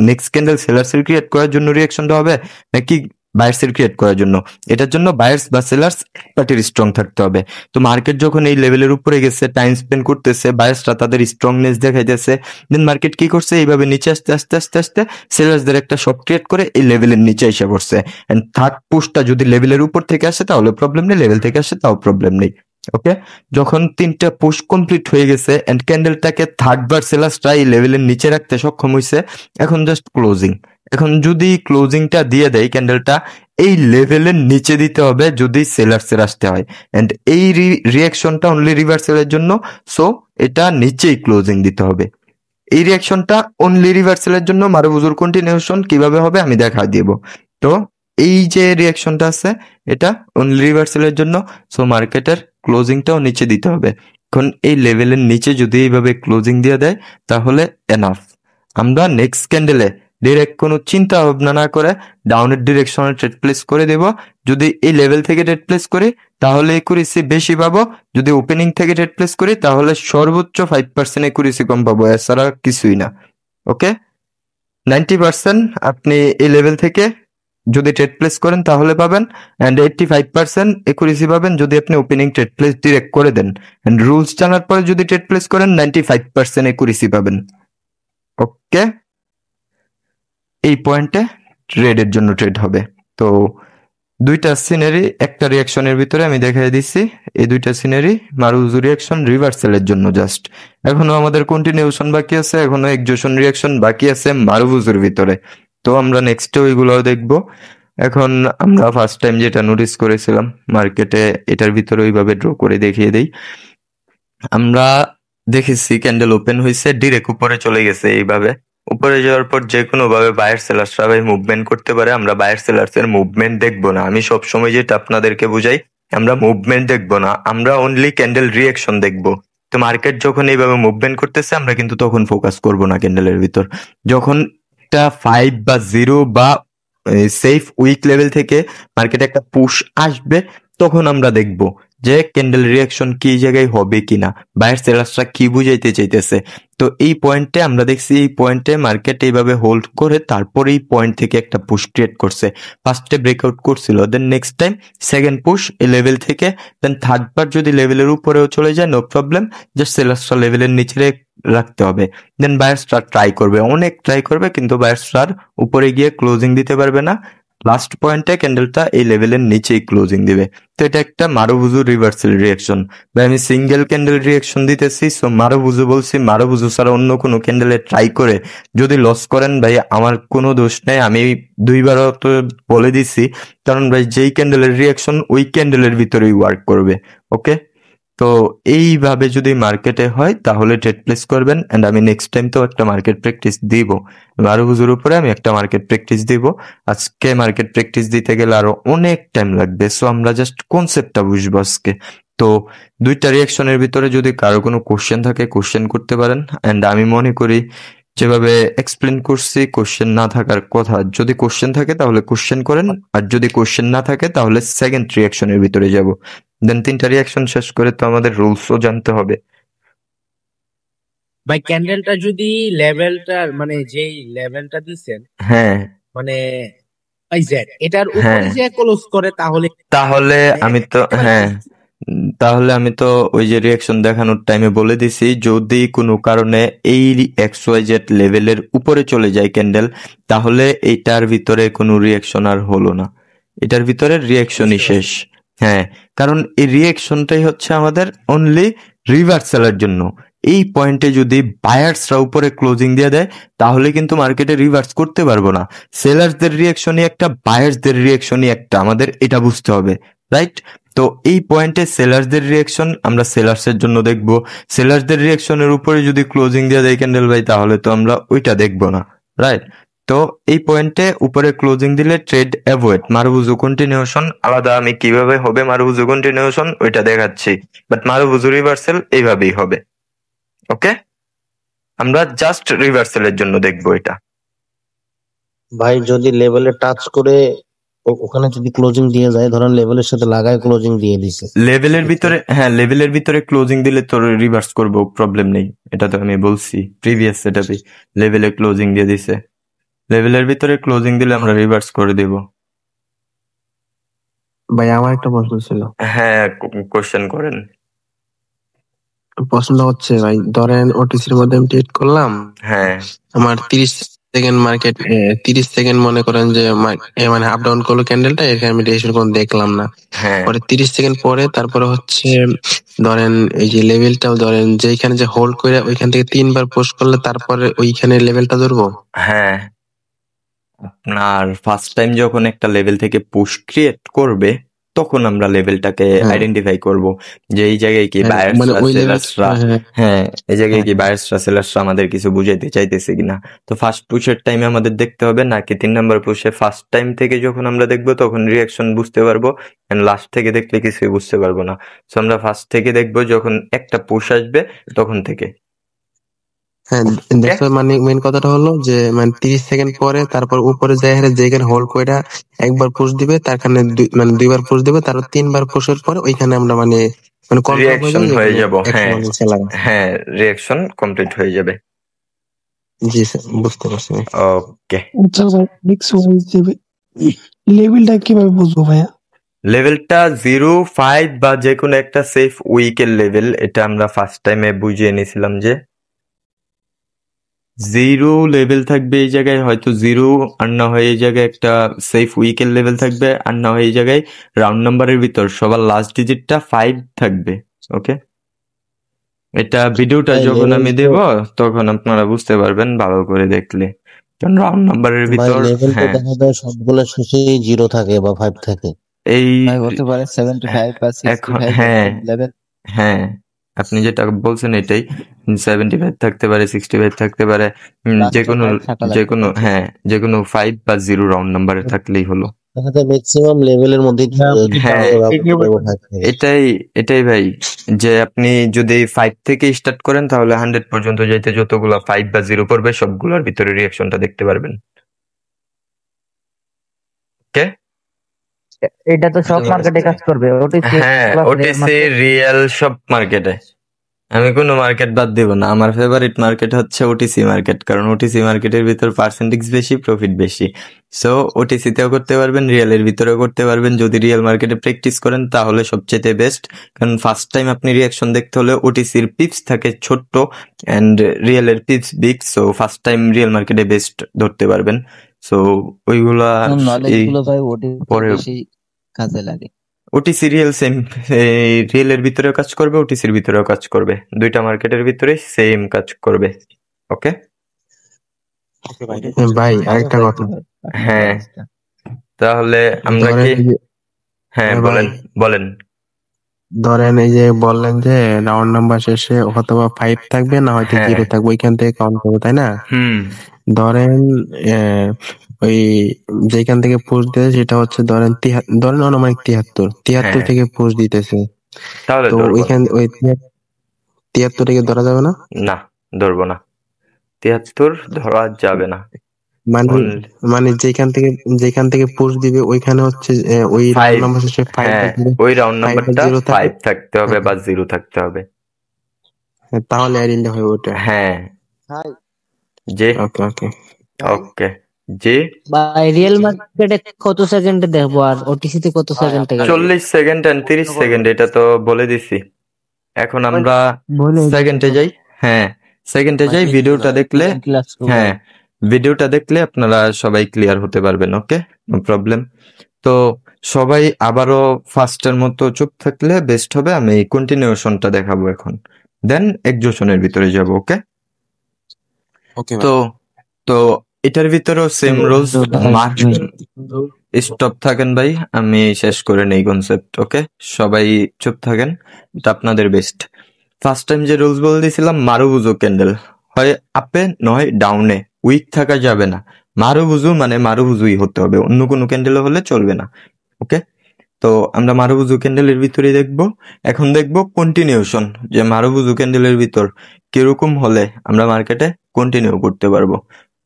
নেক্সট ক্যান্ডেল সেলার্সের ক্রিয়েট করার জন্য রিয়াকশনটা হবে নাকি বায়ার্সের ক্রিয়েট করার জন্য। এটার জন্য বায়ার্স বা সেলার্স পার্টির স্ট্রং থাকতে হবে। তো মার্কেট যখন এই লেভেলের উপরে গেছে, টাইম স্পেন্ড করতেছে, বায়ার্সরা তাদের স্ট্রংনেস দেখাইতেছে, দেন মার্কেট কি করছে, এইভাবে নিচে আস্তে আস্তে আস্তে আস্তে সেলার্সদের একটা শর্ট ক্রিয়েট করে এই লেভেলের নিচে এসে পড়ছে। এন্ড থার্ড পুশটা যদি লেভেলের উপর থেকে আসে তাহলে প্রবলেম নেই, লেভেল থেকে আসে তাও প্রবলেম নেই। ওকে, যখন তিনটা পুশ কমপ্লিট হয়ে গেছে এন্ড ক্যান্ডেলটাকে থার্ড বার সেলার্সরা এই লেভেলের নিচে রাখতে সক্ষম হয়েছে, এখন জাস্ট ক্লোজিং। এখন যদি ক্লোজিংটা দিয়ে দেয়, ক্যান্ডেলটা এই লেভেলের নিচে দিতে হবে যদি সেলার্সের আসতে হয়, এন্ড এই রিয়াকশনটা অনলি রিভার্সালের জন্য, সো এটা নিচেই ক্লোজিং দিতে হবে। এই রিয়াকশনটা অনলি রিভার্সালের জন্য মারুবুজুর কন্টিনিউশন কিভাবে হবে আমি দেখা দিব। তো এই যে রিয়াকশনটা আছে এটা অনলি রিভার্সালের জন্য, সো মার্কেটের ক্লোজিংটাও নিচে দিতে হবে। এখন এই লেভেলের নিচে যদি এইভাবে ক্লোজিং দিয়ে দেয় তাহলে এনাফ। আমরা নেক্সট ক্যান্ডেলে ডিরেক্ট কোনো চিন্তা ভাবনা না করে ডাউনের ডিরেকশনে ট্রেড প্লেস করে দেব। যদি এই লেভেল থেকে ট্রেড প্লেস করি তাহলে একুরেসি বেশি পাবো, যদি ওপেনিং থেকে ট্রেড প্লেস করি তাহলে সর্বোচ্চ 5% একুরেসি কম পাবো, এছাড়া কিছুই না। ওকে, 90% আপনি এই লেভেল থেকে যদি ট্রেড প্লেস করেন তাহলে পাবেন, অ্যান্ড 85% একুরেসি পাবেন যদি আপনি ওপেনিং ট্রেড প্লেস ডিরেক্ট করে দেন, অ্যান্ড রুলস জানার পরে যদি ট্রেড প্লেস করেন 95% একুরেসি পাবেন। ওকে, এই পয়েন্টে ট্রেডের জন্য ট্রেড হবে। তো দুইটা সিনারি একটা রিয়াকশনের ভিতরে আমি দেখাই দিচ্ছি, এই দুইটা সিনারি মারুজু রিয়াকশন রিভার্সালের জন্য জাস্ট। এখনো আমাদের কন্টিনিউশন বাকি আছে, এখনো এক্সজোশন রিয়াকশন বাকি আছে মারুবুজুর ভিতরে, তো আমরা নেক্সটে ওইগুলোও দেখবো। এখন আমরা ফার্স্ট টাইম যেটা নোটিস করেছিলাম মার্কেটে, এটার ভিতরে ওইভাবে ড্র করে দেখিয়ে দেই। আমরা দেখেছি ক্যান্ডেল ওপেন হয়েছে, ডিরেক্ট উপরে চলে গেছে, এইভাবে উপরে যাওয়ার পর যে কোনো ভাবে বায়ার সেলার্সরা ভাই মুভমেন্ট করতে পারে। আমরা বায়ার সেলার্স এর মুভমেন্ট দেখবো না, আমি সবসময় যেটা আপনাদেরকে বুঝাই, আমরা মুভমেন্ট দেখবো না, আমরা অনলি ক্যান্ডেল রিয়াকশন দেখবো। তো মার্কেট যখন এইভাবে মুভমেন্ট করতেছে আমরা কিন্তু তখন ফোকাস করব না ক্যান্ডেলের ভিতর। যখন একটা 5 বা 0 বা সেফ উইক লেভেল থেকে মার্কেটে একটা পুশ আসবে তখন আমরা দেখব যে ক্যান্ডেল রিয়াকশন কি জায়গায় হবে কিনা, বায়ার সেলার্সরা কি বুঝাইতে চাইতেছে। তো এই পয়েন্টে আমরা দেখছি, এই পয়েন্টে মার্কেট এইভাবে হোল্ড করে তারপর এই পয়েন্ট থেকে একটা পুশ ক্রিয়েট করছে, ফার্স্টে ব্রেকআউট করছিল, then next time second push এই লেভেল থেকে, দেন থার্ড বার যদি লেভেলের উপরেও চলে যায় নো প্রবলেম, জাস্ট সেলার্সরা লেভেলের নিচে রাখতে হবে। দেন বায়ার্সরা ট্রাই করবে, অনেক ট্রাই করবে, কিন্তু বায়ার্সরা উপরে গিয়ে ক্লোজিং দিতে পারবে না, লাস্ট পয়েন্টে ক্যান্ডেলটা এই লেভেলের নিচেই ক্লোজিং দিবে। তো এটা একটা মারুবুজু রিভার্সাল রিয়াকশন, ভাই আমি সিঙ্গেল ক্যান্ডেল রিয়াকশন দিতেছি, সো মারুবুজু বলছি, মারুবুজু ছাড়া অন্য কোনো ক্যান্ডেলে ট্রাই করে যদি লস করেন ভাই আমার কোনো দোষ নেই, আমি দুইবারও তো বলে দিছি, কারণ ভাই যেই ক্যান্ডেলের রিয়াকশন ওই ক্যান্ডেলের ভিতরেই ওয়ার্ক করবে। ওকে, তো এইভাবে যদি মার্কেটে হয় তাহলে ট্রেড প্লেস করবেন, এন্ড আমি নেক্সট টাইম তো একটা মার্কেট প্র্যাকটিস দিব, মারুবুজুর উপরে আমি একটা মার্কেট প্র্যাকটিস দিব। আজকে মার্কেট প্র্যাকটিস দিতে গেলে আরো অনেক টাইম লাগবে, সো আমরা জাস্ট কনসেপ্টটা বুঝবো আজকে। তো দুইটা রিয়াকশনের ভিতরে যদি কারো কোনো কোশ্চেন থাকে কোশ্চেন করতে পারেন, এন্ড আমি মনে করি যেভাবে এক্সপ্লেন করছি কোশ্চেন না থাকার কথা, যদি কোশ্চেন থাকে তাহলে কোশ্চেন করেন, আর যদি কোশ্চেন না থাকে তাহলে সেকেন্ড রিয়াকশনের ভিতরে যাব। দেন তিনটা রিয়াকশন শেষ করে তো আমাদের রুলসও জানতে হবে। ভাই ক্যান্ডেলটা যদি লেভেলটা মানে যেই লেভেলটা দিচ্ছেন হ্যাঁ মানে এই জেড এটার হ্যাঁ উপরে যে ক্লোজ করে তাহলে তাহলে আমি তো হ্যাঁ তাহলে আমি তো ওই যে রিয়াকশন দেখানোর টাইমে বলে দিছি, যদি কোনো কারণে এই XYZ লেভেলের উপরে চলে যায় ক্যান্ডেল, তাহলে এইটার ভিতরে কোনো রিয়াকশন আর হলো না, এটার ভিতরে রিয়াকশনই শেষ। হ্যাঁ, কারণ এই রিয়াকশনটাই হচ্ছে আমাদের অনলি রিভার্সালের জন্য। এই পয়েন্টে যদি বায়ার্সরা উপরে ক্লোজিং দিয়ে দেয়, তাহলে কিন্তু মার্কেটে রিভার্স করতে পারবো না। সেলার্সদের রিয়াকশনই একটা, বায়ার্সদের রিয়াকশনই একটা, আমাদের এটা বুঝতে হবে, রাইট? তো এই পয়েন্টে সেলার্সদের রিয়াকশন আমরা সেলার্সের জন্য দেখবো। সেলার্সদের রিয়াকশনের উপরে যদি ক্লোজিং দিয়ে দেয় ক্যান্ডেল ভাই, তাহলে তো আমরা ওইটা দেখবো না, রাইট? তো এই পয়েন্টে উপরে ক্লোজিং দিলে ট্রেড অ্যাভয়েড। মারুবুজু কন্টিনিউশন আলাদা, আমি কিভাবে হবে মারুবুজু কন্টিনিউশন ওইটা দেখাচ্ছি, বাট মারুবুজু রিভার্সাল এইভাবেই হবে। ওকে, আমরা জাস্ট রিভার্সালের জন্য দেখবো এটা। ভাই যদি লেভেলে টাচ করে ওখানে যদি ক্লোজিং দিয়ে যায়, ধরেন লেভেলের সাথে লাগায় ক্লোজিং দিয়ে দিছে, লেভেলের ভিতরে, হ্যাঁ লেভেলের ভিতরে ক্লোজিং দিলে তোর রিভার্স করবো, প্রবলেম নেই, এটা তো আমি বলছি প্রিভিয়াস সেটআপে। লেভেলে ক্লোজিং দিয়ে দিছে, লেভেলের ভিতরে ক্লোজিং দিলে আমরা রিভার্স করে দেব। ভাই আমার একটা প্রশ্ন ছিল। হ্যাঁ, কোশ্চেন করেন। প্রশ্নটা হচ্ছে ভাই, ধরেন ওটিসির মধ্যে আমি ট্রেড করলাম, হ্যাঁ আমার 30 সেকেন্ড মার্কেট, 30 সেকেন্ড মনে করেন যে মানে আপ ডাউন করলো ক্যান্ডেলটা, এখানে আমি রেজিস্ট্রেশন কোনো দেখলাম না। হ্যাঁ পরে 30 সেকেন্ড পরে তারপরে হচ্ছে ধরেন এই যে লেভেলটাও ধরেন যেখানে যে হোল্ড করে ওইখান থেকে 3 বার পোস্ট করলে তারপরে ওইখানে লেভেলটা ধরবো। হ্যাঁ, আপনার ফার্স্ট টাইম যখন একটা লেভেল থেকে পুশ ক্রিয়েট করবে, তখন আমরা লেভেলটাকে হ্যাঁ। আইডেন্টিফাই করব যে এই জায়গায় কি হ্যাঁ, মানে বায়ার্সরা ওই লেভেল, সেলার্সরা, হ্যাঁ হ্যাঁ এই জায়গায় কি হ্যাঁ। বায়ার্সরা সেলার্সরা আমাদের কিছু বুঝাইতে চাইতেছে কিনা। তো ফার্স্ট পুশের টাইমে আমাদের দেখতে হবে, নাকি 3 নাম্বার পুশে ফার্স্ট টাইম থেকে যখন আমরা দেখবো তখন রিয়াকশন বুঝতে পারবো, এন্ড লাস্ট থেকে দেখলে কিছুই বুঝতে পারবো না। সো আমরা ফার্স্ট থেকে দেখবো, যখন একটা পুশ আসবে তখন থেকে। হ্যাঁ, দেখো মানে মেন কথাটা হলো যে মানে 30 সেকেন্ড পরে তারপর উপরে যায় হারে যেখানে হোল্ড কইরা একবার পুশ দিবে, তার কারণে মানে 2 বার পুশ দিবে, তারপর 3 বার পুশের পরে ওইখানে আমরা মানে কনফার্ম রিয়াকশন হয়ে যাব। হ্যাঁ সেলার। হ্যাঁ, রিয়াকশন কমপ্লিট হয়ে যাবে। জি স্যার, বুঝতে পারছি। ওকে, আচ্ছা ভাই, নেক্সট ওয়াইজ লেভেলটা কিভাবে বুঝবো ভাইয়া? লেভেলটা 0, 5 বা যে কোনো একটা সেফ উইকের লেভেল, এটা আমরা ফার্স্ট টাইমে বুঝিয়ে নিয়েছিলাম যে 0 লেভেল থাকবে এই জায়গায়, হয়তো 0, আর না হয় এই জায়গায় একটা সেফ উইকের লেভেল থাকবে, আর না হয় এই জায়গায় রাউন্ড নাম্বারের ভিতর সবার লাস্ট ডিজিটটা 5 থাকবে। ওকে, এটা ভিডিওটা ভাই, যখন level আমি তো- দেব তখন আপনারা বুঝতে পারবেন ভালো করে দেখলে, কারণ রাউন্ড নাম্বারের ভাই ভিতর লেভেল তো হ্যাঁ দেখা যায় সবগুলো শেষেই 0 থাকে বা 5 থাকে। এই ভাই হতে পারে 75 বা এখন 65 হ্যাঁ লেভেল। হ্যাঁ, আপনি যেটা বলছেন এটাই, 75 থাকতে পারে, 65 থাকতে পারে, যে কোনো যে কোনো হ্যাঁ যে কোনো 5 বা 0 রাউন্ড নাম্বারে থাকলেই হলো। দেখা যায় ম্যাক্সিমাম লেভেলের মধ্যে হ্যাঁ, এটাই ভাই, যে আপনি যদি 5 থেকে স্টার্ট করেন তাহলে 100 পর্যন্ত যাইতে যতগুলো 5 বা 0 পড়বে সবগুলোর ভিতরে রিয়াকশনটা দেখতে পারবেন। ওকে, এটা তো সব মার্কেটে কাজ করবে। হ্যাঁ ওটিসি রিয়েল সব মার্কেটে, আমি কোনো মার্কেট বাদ দিব না। আমার ফেভারিট মার্কেট হচ্ছে ওটিসি মার্কেট, কারণ ওটিসি মার্কেটের ভিতর পার্সেন্টেজ বেশি, প্রফিট বেশি। সো ওটিসিতেও করতে পারবেন, রিয়েলের ভিতরেও করতে পারবেন। যদি রিয়েল মার্কেটে প্র্যাকটিস করেন তাহলে সবচেয়ে বেস্ট, কারণ ফার্স্ট টাইম আপনি রিয়াকশন দেখতে হলে ওটিসির পিপস থাকে ছোট্ট অ্যান্ড রিয়েলের pips big. So first time real মার্কেটে বেস্ট ধরতে পারবেন। সো ওইগুলা নলেজ গুলো ভাই ওটি পরে বেশি কাজে লাগে। ওটি সিরিয়াল সেম, রিয়েলের ভিতরেও কাজ করবে, ওটিসির ভিতরেও কাজ করবে, দুইটা মার্কেটের ভিতরে সেম কাজ করবে। ওকে ভাই আরেকটা কথা, হ্যাঁ, তাহলে আমরা ধরেন কি এই যে- হ্যাঁ হ্যাঁ বলেন ভাই, বলেন। ধরেন এই যে বললেন যে রাউন্ড নাম্বার শেষে অথবা 5 থাকবে না হয়তো হ্যাঁ 0 থাকবে, ওইখান থেকে কাউন্ট করবো তাই না? হুম ধরেন ওই যেখান থেকে পোস্ট দিতেছে সেটা হচ্ছে ধরেন ধরেন অনুমানিক 73 হ্যাঁ, থেকে পোস্ট দিতেছে, তাহলে তো ধরবো ওইখান ওই 73 থেকে ধরা যাবে না? না, ধরবো না, 73 ধরা যাবে না। মানে Only মানে যেখান থেকে পোস্ট দিবে ওইখানে হচ্ছে ওই রাউন্ড 5, নাম্বার শেষে 5 হ্যাঁ ওই রাউন্ড 5 বা নাম্বারটা 0 থাকে, 5 থাকতে হবে বা 0 থাকতে হবে। তাহলে আইডেন্টি হবে ওটা। হ্যাঁ যে ওকে ওকে। ওকে যে ভাই রিয়েল মার্কেটে কত সেকেন্ডে দেখবো আর ওটিসি তে কত সেকেন্ডে? 40 সেকেন্ড এন্ড 30 সেকেন্ড, এটা তো বলে দিছি। এখন আমরা বলে সেকেন্ডে যাই। হ্যাঁ, সেকেন্ডে যাই। ভিডিওটা দেখলে, হ্যাঁ ভিডিওটা দেখলে আপনারা সবাই ক্লিয়ার হতে পারবেন। ওকে, নো প্রবলেম। তো সবাই আবারও ফার্স্টের মতো চুপ থাকলে বেস্ট হবে। আমি কন্টিনিউশনটা দেখাবো এখন, দেন এক্সজশনের ভিতরে যাব। ওকে, ওকে তো তো এটার ভিতরেও সেম রুলস। স্টপ থাকেন ভাই, আমি শেষ করে নেই কনসেপ্ট। ওকে, সবাই চুপ থাকেন, এটা আপনাদের বেস্ট। ফার্স্ট টাইম যে রুলস বলে দিয়েছিলাম, মারুবুজু ক্যান্ডেল হয় আপে নয় ডাউনে, উইক থাকা যাবে না। মারুবুজু মানে মারুবুজুই হতে হবে, অন্য কোনো ক্যান্ডেল হলে চলবে না। ওকে, তো আমরা মারুবুজু ক্যান্ডেলের ভিতরে দেখবো। এখন দেখবো কন্টিনিউশন, যে মারুবুজু ক্যান্ডেলের ভিতর কিরকম হলে আমরা মার্কেটে কন্টিনিউ করতে পারবো।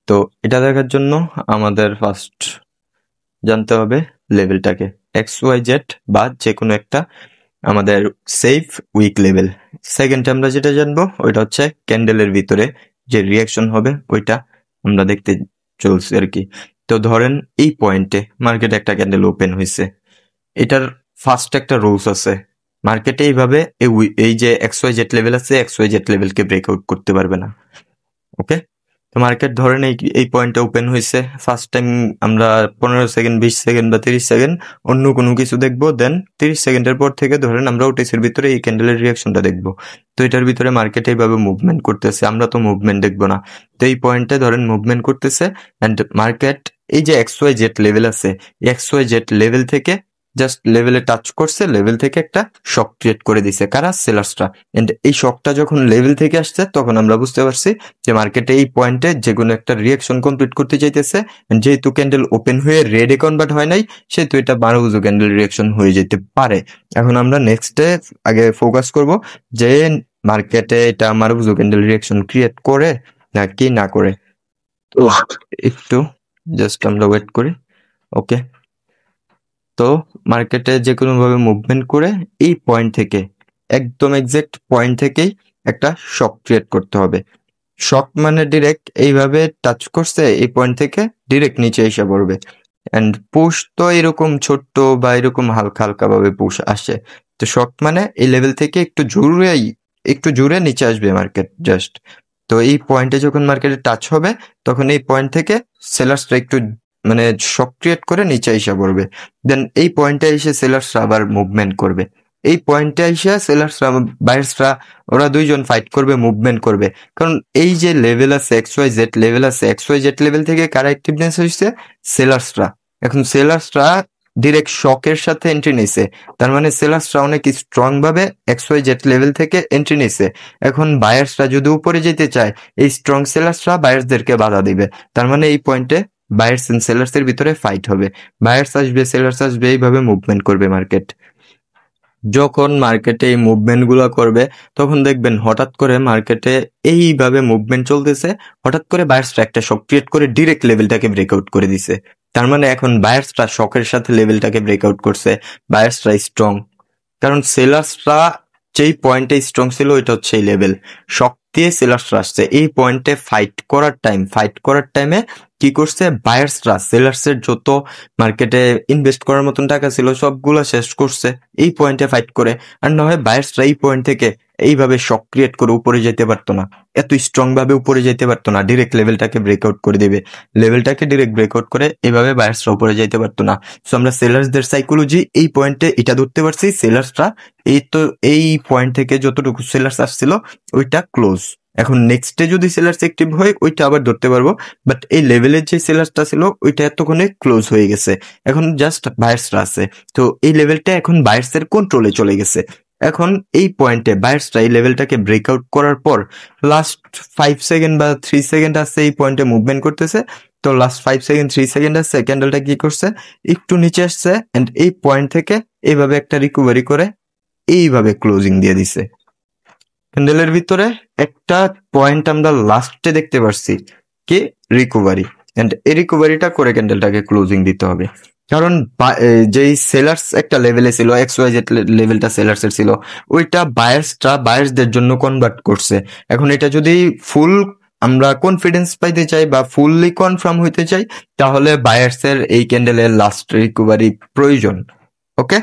তো এটা দেখার জন্য আমাদের ফার্স্ট জানতে হবে লেভেলটাকে, XYZ বা যে কোনো একটা আমাদের সেফ উইক লেভেল। সেকেন্ড আমরা যেটা জানবো ওইটা হচ্ছে ক্যান্ডেলের ভিতরে যে রিয়াকশন হবে ওইটা আমরা দেখতে চলছি আর কি। তো ধরেন এই পয়েন্টে মার্কেটে একটা ক্যান্ডেল ওপেন হয়েছে, এটার ফার্স্ট একটা রুলস আছে, মার্কেটে এইভাবে এই যে XYZ লেভেল আছে, XYZ লেভেলকে ব্রেকআউট করতে পারবে না। ওকে, তো মার্কেট ধরেন এই পয়েন্টে ওপেন হয়েছে, ফার্স্ট টাইম আমরা 15 সেকেন্ড 20 সেকেন্ড বা 30 সেকেন্ড অন্য কোনো কিছু দেখবো, দেন 30 সেকেন্ডের পর থেকে ধরেন আমরা ওটিসির ভিতরে এই ক্যান্ডেলের রিয়াকশনটা দেখবো। তো এটার ভিতরে মার্কেট এইভাবে মুভমেন্ট করতেছে, আমরা তো মুভমেন্ট দেখবো না। তো এই পয়েন্টে ধরেন মুভমেন্ট করতেছে অ্যান্ড মার্কেট এই যে XYZ লেভেল আছে, XYZ লেভেল থেকে জাস্ট লেভেলে টাচ করছে, লেভেল থেকে একটা শক ক্রিয়েট করে দিছে কারা, সেলার্সরা। এন্ড এই শকটা যখন লেভেল থেকে আসছে তখন আমরা বুঝতে পারছি যে মার্কেটে এই পয়েন্টে যে কোনো একটা রিয়াকশন কমপ্লিট করতে চাইতেছে। যেহেতু ক্যান্ডেল ওপেন হয়ে রেডে কনভার্ট হয় নাই, সেহেতু এটা মারুবুজু ক্যান্ডেল রিয়াকশন হয়ে যেতে পারে। এখন আমরা নেক্সটে আগে ফোকাস করব যে মার্কেটে এটা মারুবুজু ক্যান্ডেল রিয়াকশন ক্রিয়েট করে নাকি না করে। তো একটু জাস্ট আমরা ওয়েট করি। ওকে, তো মার্কেটে যে কোনো ভাবে মুভমেন্ট করে এই পয়েন্ট থেকে একদম এক্সাক্ট পয়েন্ট থেকেই একটা শক ক্রিয়েট করতে হবে। শক মানে ডিরেক্ট এইভাবে টাচ করছে, এই পয়েন্ট থেকে ডিরেক্ট নিচে এসে পড়বে। এন্ড পুশ তো এরকম ছোট্ট বা এরকম হালকা হালকা ভাবে পুশ আসে। তো শক মানে এই লেভেল থেকে একটু জোরে নিচে আসবে মার্কেট জাস্ট। তো এই পয়েন্টে যখন মার্কেটে টাচ হবে তখন এই পয়েন্ট থেকে সেলার্সরা একটু মানে শক ক্রিয়েট করে নিচে এসে পড়বে। দেন এই পয়েন্টে এসে সেলার্সরা আবার মুভমেন্ট করবে। এই পয়েন্টে এসে সেলার্সরা বায়ার্সরা ওরা দুইজন ফাইট করবে, মুভমেন্ট করবে। কারণ এই যে লেভেল আছে XYZ লেভেল আছে, XYZ লেভেল থেকে কারা অ্যাক্টিভনেস হয়েছে, সেলার্সরা। এখন সেলার্সরা ডিরেক্ট শকের সাথে এন্ট্রি নিছে, তার মানে সেলার্সরা অনেক স্ট্রং ভাবে XYZ লেভেল থেকে এন্ট্রি নিছে। এখন বায়ার্সরা যদি উপরে যেতে চায়, এই স্ট্রং সেলার্সরা বায়ার্সদেরকে বাধা দিবে। তার মানে এই পয়েন্টে বায়ার্স এন্ড সেলার্স এর ভিতরে ফাইট হবে, বায়ার্স আসবে সেলার্স আসবে, এইভাবে মুভমেন্ট করবে মার্কেট। যখন মার্কেটে এই মুভমেন্ট গুলো করবে তখন দেখবেন হঠাৎ করে মার্কেটে এইভাবে মুভমেন্ট চলতেছে, হঠাৎ করে বায়ার্সরা একটা শক ক্রিয়েট করে ডিরেক্ট লেভেলটাকে ব্রেকআউট করে দিছে। তার মানে এখন বায়ার্সরা শকের সাথে লেভেলটাকে ব্রেকআউট করছে, বায়ার্সরা স্ট্রং। কারণ সেলার্সরা যেই পয়েন্টে স্ট্রং ছিল ওইটা হচ্ছে এই লেভেল, শক দিয়ে সেলার্সরা আসছে এই পয়েন্টে ফাইট করার টাইমে কি করছে বায়ার্সরা সেলার্সের যত মার্কেটে ইনভেস্ট করার মতন টাকা ছিল সবগুলো শেষ করছে এই পয়েন্টে ফাইট করে। আর না হয় বায়ার্সরা এই পয়েন্ট থেকে এইভাবে শক ক্রিয়েট করে উপরে যেতে পারতো না, এত স্ট্রং ভাবে উপরে যেতে পারতো না, ডিরেক্ট লেভেলটাকে ব্রেকআউট করে দেবে, লেভেলটাকে ডিরেক্ট ব্রেকআউট করে এভাবে বায়ার্সরা উপরে যেতে পারতো না। সো আমরা সেলার্সদের সাইকোলজি এই পয়েন্টে এটা ধরতে পারছি, সেলার্সরা এই পয়েন্ট থেকে যতটুকু সেলার্স আসছিল ওইটা ক্লোজ। এখন নেক্সটে যদি সেলার্স অ্যাক্টিভ হয় ওইটা আবার ধরতে পারবো, বাট এই লেভেলের যে সেলার্সটা ছিল ওইটা এতক্ষণে ক্লোজ হয়ে গেছে, এখন জাস্ট বায়ার্সরা আছে। তো এই লেভেলটা এখন বায়ার্সের কন্ট্রোলে চলে গেছে। এখন এই পয়েন্টে বায়ার্সরা এই লেভেলটাকে ব্রেকআউট করার পর লাস্ট 5 সেকেন্ড বা 3 সেকেন্ড আসছে এই পয়েন্টে মুভমেন্ট করতেছে। তো লাস্ট 5 সেকেন্ড 3 সেকেন্ড আসছে, ক্যান্ডেলটা কি করছে একটু নিচে আসছে এন্ড এই পয়েন্ট থেকে এইভাবে একটা রিকভারি করে এইভাবে ক্লোজিং দিয়ে দিছে। ক্যান্ডেলের ভিতরে একটা পয়েন্ট আমরা লাস্টে দেখতে পারছি কি রিকভারি, এন্ড এই রিকভারিটা করে ক্যান্ডেলটাকে ক্লোজিং দিতে হবে। কারণ যেই সেলার্স একটা লেভেলে ছিল, XYZ লেভেলটা সেলার্সের ছিল, ওইটা বায়ার্সদের জন্য কনভার্ট করছে। এখন এটা যদি ফুল আমরা কনফিডেন্স পাইতে চাই বা ফুললি কনফার্ম হইতে চাই, তাহলে বায়ার্সের এই ক্যান্ডেলের লাস্ট রিকভারি প্রয়োজন। ওকে,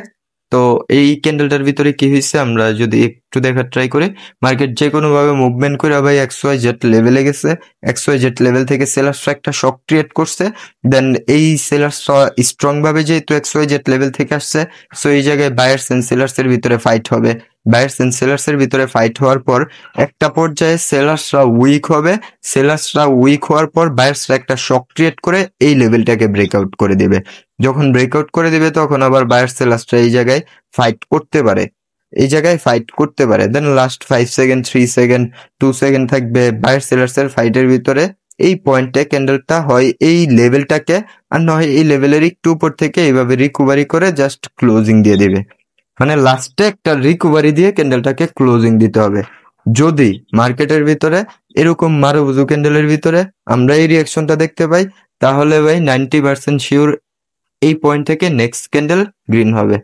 তো এই ক্যান্ডেলটার ভিতরে কি হয়েছে আমরা যদি একটু দেখার ট্রাই করি, মার্কেট যে কোনো ভাবে মুভমেন্ট করে ভাই XYZ লেভেলে গেছে, XYZ লেভেল থেকে সেলার্সরা একটা শক ক্রিয়েট করছে, দেন এই সেলার্সরা স্ট্রং ভাবে যেহেতু XYZ লেভেল থেকে আসছে, সো এই জায়গায় বায়ার্স এন্ড সেলার্সের ভিতরে ফাইট হবে। বায়ার্স এন্ড সেলার্সের ভিতরে ফাইট হওয়ার পর একটা পর্যায়ে সেলার্সরা উইক হবে, সেলার্সরা উইক হওয়ার পর বায়ার্সরা একটা শক ক্রিয়েট করে এই লেভেলটাকে ব্রেকআউট করে দেবে। যখন ব্রেকআউট করে দিবে তখন আবার বায়ার সেলার্সরা এই জায়গায় ফাইট করতে পারে, দেন লাস্ট 5 সেকেন্ড, 3 সেকেন্ড, 2 সেকেন্ড থাকবে বায়ার সেলার্সের ফাইটের ভিতরে। এই পয়েন্টে ক্যান্ডেলটা হয় এই লেভেলটাকে আর নয় এই লেভেলের একটু উপর থেকে এইভাবে রিকভারি করে জাস্ট ক্লোজিং দিয়ে দিবে, মানে লাস্টে একটা রিকভারি দিয়ে ক্যান্ডেলটাকে ক্লোজিং দিতে হবে। যদি মার্কেটের ভিতরে এরকম মারুবুজু ক্যান্ডেলের ভিতরে আমরা এই রিয়াকশনটা দেখতে পাই, তাহলে ভাই 90% শিওর এই পয়েন্ট থেকে নেক্সট ক্যান্ডেল গ্রিন হবে।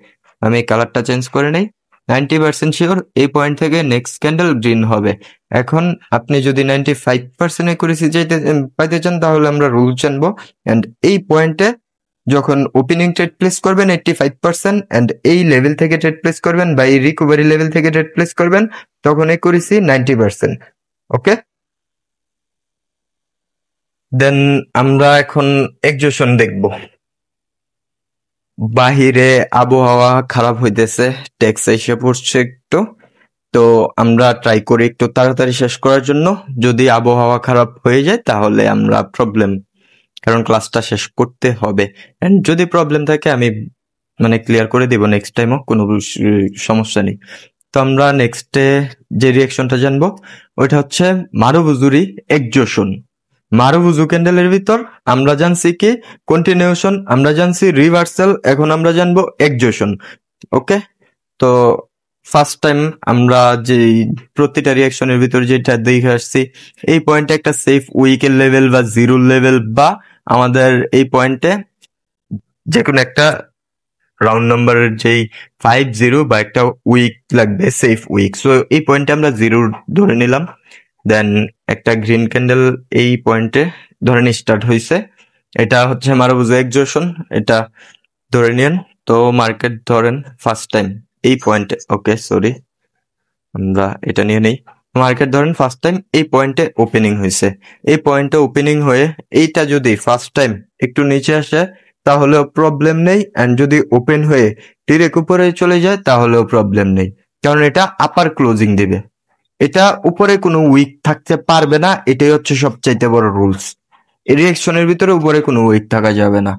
আমি কালারটা চেঞ্জ করে নেই, 90% শিওর এই পয়েন্ট থেকে নেক্সট ক্যান্ডেল গ্রিন হবে। এখন আপনি যদি 95% একুরেসি পাইতে চান তাহলে আমরা রুল জানবো, এন্ড এই পয়েন্টে যখন ওপেনিং ট্রেড প্লেস করবেন 85% এন্ড এই লেভেল থেকে ট্রেড প্লেস করবেন বা এই রিকভারি লেভেল থেকে ট্রেড প্লেস করবেন, তখন একুরেসি 90%। ওকে, দেন আমরা এখন এক্সজশন দেখবো। বাহিরে আবহাওয়া খারাপ হইতেছে, ট্যাক্স এসে পড়ছে একটু, তো আমরা ট্রাই করি একটু তাড়াতাড়ি শেষ করার জন্য। যদি আবহাওয়া খারাপ হয়ে যায় তাহলে আমরা প্রবলেম, কারণ ক্লাসটা শেষ করতে হবে। এন্ড যদি প্রবলেম থাকে আমি মানে ক্লিয়ার করে দিব নেক্সট টাইমও, কোনো সমস্যা নেই। তো আমরা নেক্সটে যে রিয়াকশনটা জানবো ওইটা হচ্ছে মারুবুজুরি এক্সজশন। মারুবুজু ক্যান্ডেলের ভিতর আমরা জানছি কি কন্টিনিউশন, আমরা জানছি রিভার্সাল, এখন আমরা জানবো এক্সজশন। ওকে, তো ফার্স্ট টাইম আমরা যে প্রতিটা রিয়াকশনের ভিতর যেটা দেখে আসছি, এই পয়েন্টে একটা সেফ উইকের লেভেল বা জিরো লেভেল, বা আমাদের এই পয়েন্টে যে কোনো একটা রাউন্ড নাম্বারের যেই 50 বা একটা উইক লাগবে, সেফ উইক। সো এই পয়েন্টে আমরা 0 ধরে নিলাম, দেন একটা গ্রিন ক্যান্ডেল এই পয়েন্টে ধরেন স্টার্ট হয়েছে, এটা হচ্ছে মারুবুজু এক্সজশন, এটা ধরে নিন। তো মার্কেট ধরেন ফার্স্ট টাইম এই পয়েন্টে, ওকে সরি আমরা এটা নিয়ে নেই, মার্কেট ধরেন ফার্স্ট টাইম এই পয়েন্টে ওপেনিং হয়েছে, এই পয়েন্টে ওপেনিং হয়ে এইটা যদি ফার্স্ট টাইম একটু নিচে আসে তাহলেও প্রবলেম নেই, এন্ড যদি ওপেন হয়ে ডিরেক্ট উপরে চলে যায় তাহলেও প্রবলেম নেই, কারণ এটা আপার ক্লোজিং দিবে, এটা উপরে কোনো উইক থাকতে পারবে না। এটাই হচ্ছে সবচাইতে বড় রুলস, এই রিঅ্যাকশনের ভিতরে উপরে কোনো উইক থাকা যাবে না।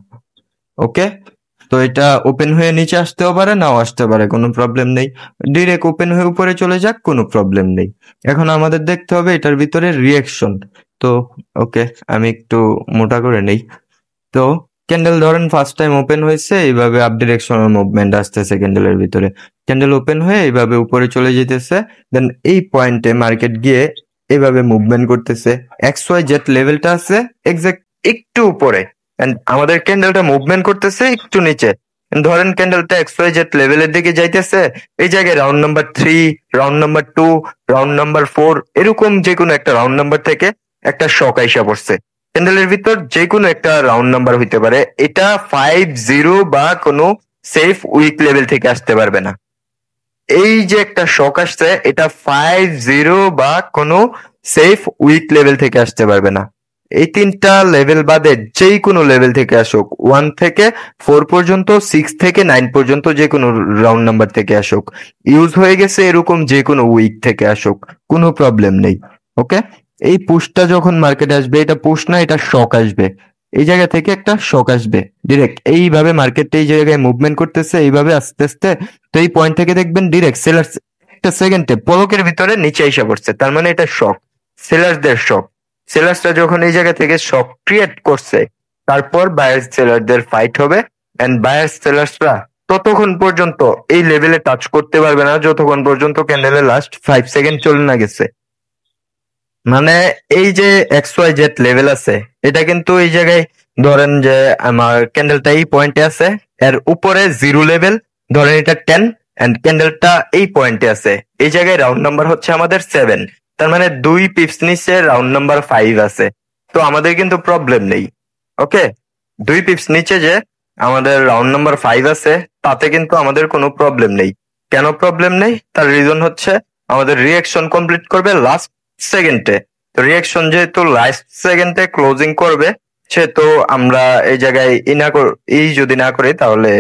ওকে, তো এটা ওপেন হয়ে নিচে আসতেও পারে, নাও আসতে পারে, কোনো প্রবলেম নেই। ডিরেক্ট ওপেন হয়ে উপরে চলে যাক, কোনো প্রবলেম নেই। এখন আমাদের দেখতে হবে এটার ভিতরে রিঅ্যাকশন। তো ওকে, আমি একটু মোটা করে নেই। তো ক্যান্ডেল ধরেন ফার্স্ট টাইম ওপেন হয়েছে, এইভাবে আপ ডিরেকশনাল মুভমেন্ট আসতেছে ক্যান্ডেলের ভিতরে, ক্যান্ডেল ওপেন হয়ে এইভাবে উপরে চলে যেতেছে, দেন এই পয়েন্টে মার্কেট গিয়ে এইভাবে মুভমেন্ট করতেছে, XYZ লেভেলটা আছে এক্সাক্ট একটু উপরে, এন্ড আমাদের ক্যান্ডেলটা মুভমেন্ট করতেছে একটু নিচে। ধরেন ক্যান্ডেলটা XYZ লেভেলের দিকে যাইতেছে, এই জায়গায় round number 3, round number 2, round number 4 এরকম যে কোনো একটা রাউন্ড নাম্বার থেকে একটা শক আইসা পড়ছে। ক্যান্ডেলের ভিতর যে কোনো একটা রাউন্ড নাম্বার হইতে পারে, এটা 50 বা কোনো সেফ উইক লেভেল থেকে আসতে পারবে না। এই যে একটা শক আসছে, এটা 50 বা কোনো সেফ উইক লেভেল থেকে আসতে পারবে না। এই তিনটা লেভেল বাদে যেই কোনো লেভেল থেকে আসুক, 1 থেকে 4 পর্যন্ত, 6 থেকে 9 পর্যন্ত যে কোনো রাউন্ড নাম্বার থেকে আসুক, ইউজ হয়ে গেছে এরকম যে কোনো উইক থেকে আসুক, কোনো প্রবলেম নেই। ওকে, এই পুশটা যখন মার্কেটে আসবে, এটা পুশ না, এটা শক আসবে, এই জায়গা থেকে একটা শক আসবে ডিরেক্ট, এইভাবে মার্কেট এই জায়গায় মুভমেন্ট করতেছে এইভাবে আস্তে আস্তে। তো এই পয়েন্ট থেকে দেখবেন ডিরেক্ট সেলার্স একটা সেকেন্ডে পলকের ভিতরে নিচে এসে পড়ছে, তার মানে এটা শক, সেলার্সদের শক। সেলার্সরা যখন এই জায়গা থেকে শক ক্রিয়েট করছে, তারপর বায়ার সেলারদের ফাইট হবে, এন্ড বায়ার সেলার্সরা ততক্ষণ পর্যন্ত এই লেভেলে টাচ করতে পারবে না যতক্ষণ পর্যন্ত ক্যান্ডেলের লাস্ট 5 সেকেন্ড চলে না গেছে। মানে এই যে XYZ লেভেল আছে, এটা কিন্তু এই জায়গায় ধরেন যে আমার ক্যান্ডেলটা এই পয়েন্টে আছে, এর উপরে 0 লেভেল, ধরেন এটা 10, এন্ড ক্যান্ডেলটা এই পয়েন্টে আছে, এই জায়গায় রাউন্ড নাম্বার হচ্ছে আমাদের 7, তার মানে 2 পিপস নিচে রাউন্ড নাম্বার 5 আছে, তো আমাদের কিন্তু প্রবলেম নেই। ওকে, 2 পিপস নিচে যে আমাদের রাউন্ড নাম্বার 5 আছে তাতে কিন্তু আমাদের কোনো প্রবলেম নেই। কেন প্রবলেম নেই? তার রিজন হচ্ছে আমাদের রিঅ্যাকশন কমপ্লিট করবে লাস্ট সেকেন্ডে। তো রিঅ্যাকশন যেহেতু লাস্ট সেকেন্ডে ক্লোজিং করবে, সেহেতু আমরা এই জায়গায় যদি না করি তাহলে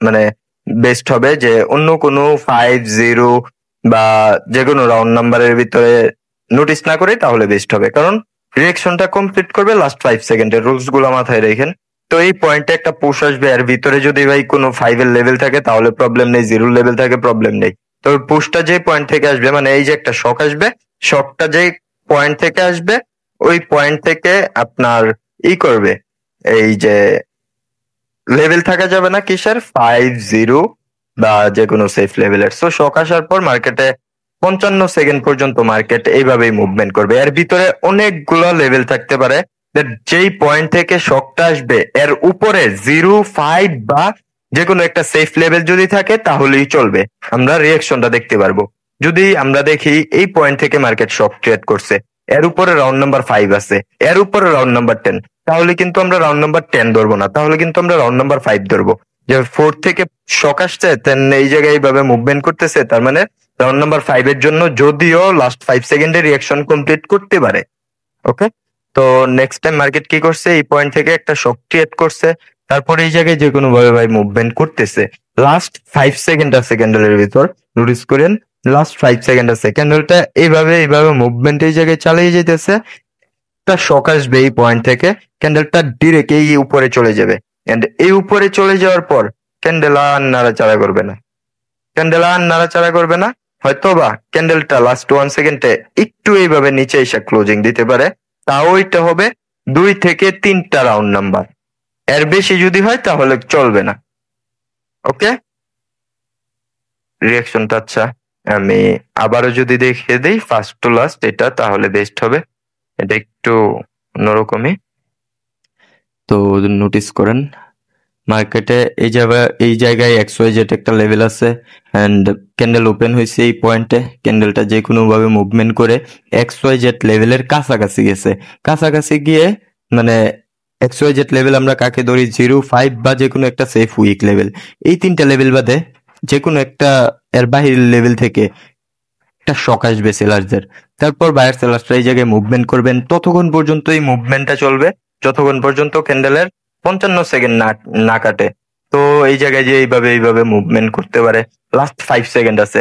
মানে বেস্ট হবে যে অন্য কোনো 5-0 বা যে কোনো রাউন্ড নাম্বারের ভিতরে নোটিস না করি তাহলে বেস্ট হবে, কারণ রিঅ্যাকশনটা কমপ্লিট করবে লাস্ট 5 সেকেন্ডের রুলস গুলো মাথায় রেখেন। তো এই পয়েন্টে একটা পুশ আসবে, এর ভিতরে যদি ভাই কোনো 5 এর লেভেল থাকে তাহলে প্রবলেম নেই, 0 লেভেল থাকে প্রবলেম নেই। তো পুশটা যে পয়েন্ট থেকে আসবে, মানে এই যে একটা শক আসবে, শকটা যে পয়েন্ট থেকে আসবে ওই পয়েন্ট থেকে আপনার করবে, এই যে লেভেল থাকা যাবে না কিসের 5-0 বা যে কোনো সেফ লেভেলের। সো শক আসার পর মার্কেটে 55 সেকেন্ড পর্যন্ত মার্কেট এইভাবেই মুভমেন্ট করবে। এর ভিতরে অনেকগুলো লেভেল থাকতে পারে, যেই পয়েন্ট থেকে শকটা আসবে এর উপরে 0-5 বা যে কোনো একটা সেফ লেভেল যদি থাকে তাহলেই চলবে, আমরা রিঅ্যাকশনটা দেখতে পারবো। যদি আমরা দেখি এই পয়েন্ট থেকে মার্কেট শক ট্রেড করছে, এর উপরে রাউন্ড নাম্বার 5 আছে, এর উপরে রাউন্ড নাম্বার 10, তাহলে কিন্তু আমরা রাউন্ড নাম্বার 10 ধরবো না, তাহলে কিন্তু আমরা রাউন্ড নাম্বার 5 ধরবো। যে 4 থেকে শক আসছে, দেন এই জায়গায় এইভাবে মুভমেন্ট করতেছে, তার মানে রাউন্ড নাম্বার 5 এর জন্য যদিও লাস্ট 5 সেকেন্ডে রিঅ্যাকশন কমপ্লিট করতে পারে। ওকে, তো নেক্সট টাইম মার্কেট কি করছে, এই পয়েন্ট থেকে একটা শক ক্রিয়েট করছে, তারপর এই জায়গায় যে কোনো ভাবে ভাই মুভমেন্ট করতেছে। লাস্ট 5 সেকেন্ড আছে ক্যান্ডেলের ভিতর, নোটিস করেন লাস্ট 5 সেকেন্ড আছে, ক্যান্ডেলটা এইভাবে মুভমেন্ট এই জায়গায় চালিয়ে যেতেছে। একটা শক আসবে এই পয়েন্ট থেকে, ক্যান্ডেলটা ডিরেক্ট এই উপরে চলে যাবে, এন্ড এই উপরে চলে যাওয়ার পর ক্যান্ডেল আর নাড়াচাড়া করবে না, ক্যান্ডেল আর নাড়াচাড়া করবে না। হয়তো বা ক্যান্ডেলটা লাস্ট 1 সেকেন্ডে একটু এইভাবে নিচে এসে ক্লোজিং দিতে পারে, তাও এটা হবে 2 থেকে 3টা রাউন্ড নাম্বার, এর বেশি যদি হয় তাহলে চলবে না। ওকে, রিঅ্যাকশনটা আচ্ছা আমি আবারও যদি দেখিয়ে দিই ফার্স্ট টু লাস্ট এটা, তাহলে বেস্ট হবে। এটা একটু অন্যরকমই। তো নোটিস করেন মার্কেটে এই জায়গায় XYZ একটা লেভেল আছে, এন্ড ক্যান্ডেল ওপেন হয়েছে এই পয়েন্টে, ক্যান্ডেলটা যে কোনো ভাবে মুভমেন্ট করে XYZ লেভেলের কাছাকাছি গেছে, কাছাকাছি গিয়ে মানে XYZ লেভেল আমরা কাকে ধরি, 0-5 বা যে কোনো একটা সেফ উইক লেভেল, এই 3টা লেভেল বাদে যে কোনো একটা এর বাহির লেভেল থেকে একটা শক আসবে সেলারদের, তারপর বায়ার সেলাররা এই জায়গায় মুভমেন্ট করবেন, ততক্ষণ পর্যন্ত এই মুভমেন্টটা চলবে যতক্ষণ পর্যন্ত ক্যান্ডেলের 55 সেকেন্ড না কাটে। তো এই জায়গায় যে এইভাবে মুভমেন্ট করতে পারে। লাস্ট 5 সেকেন্ড আছে,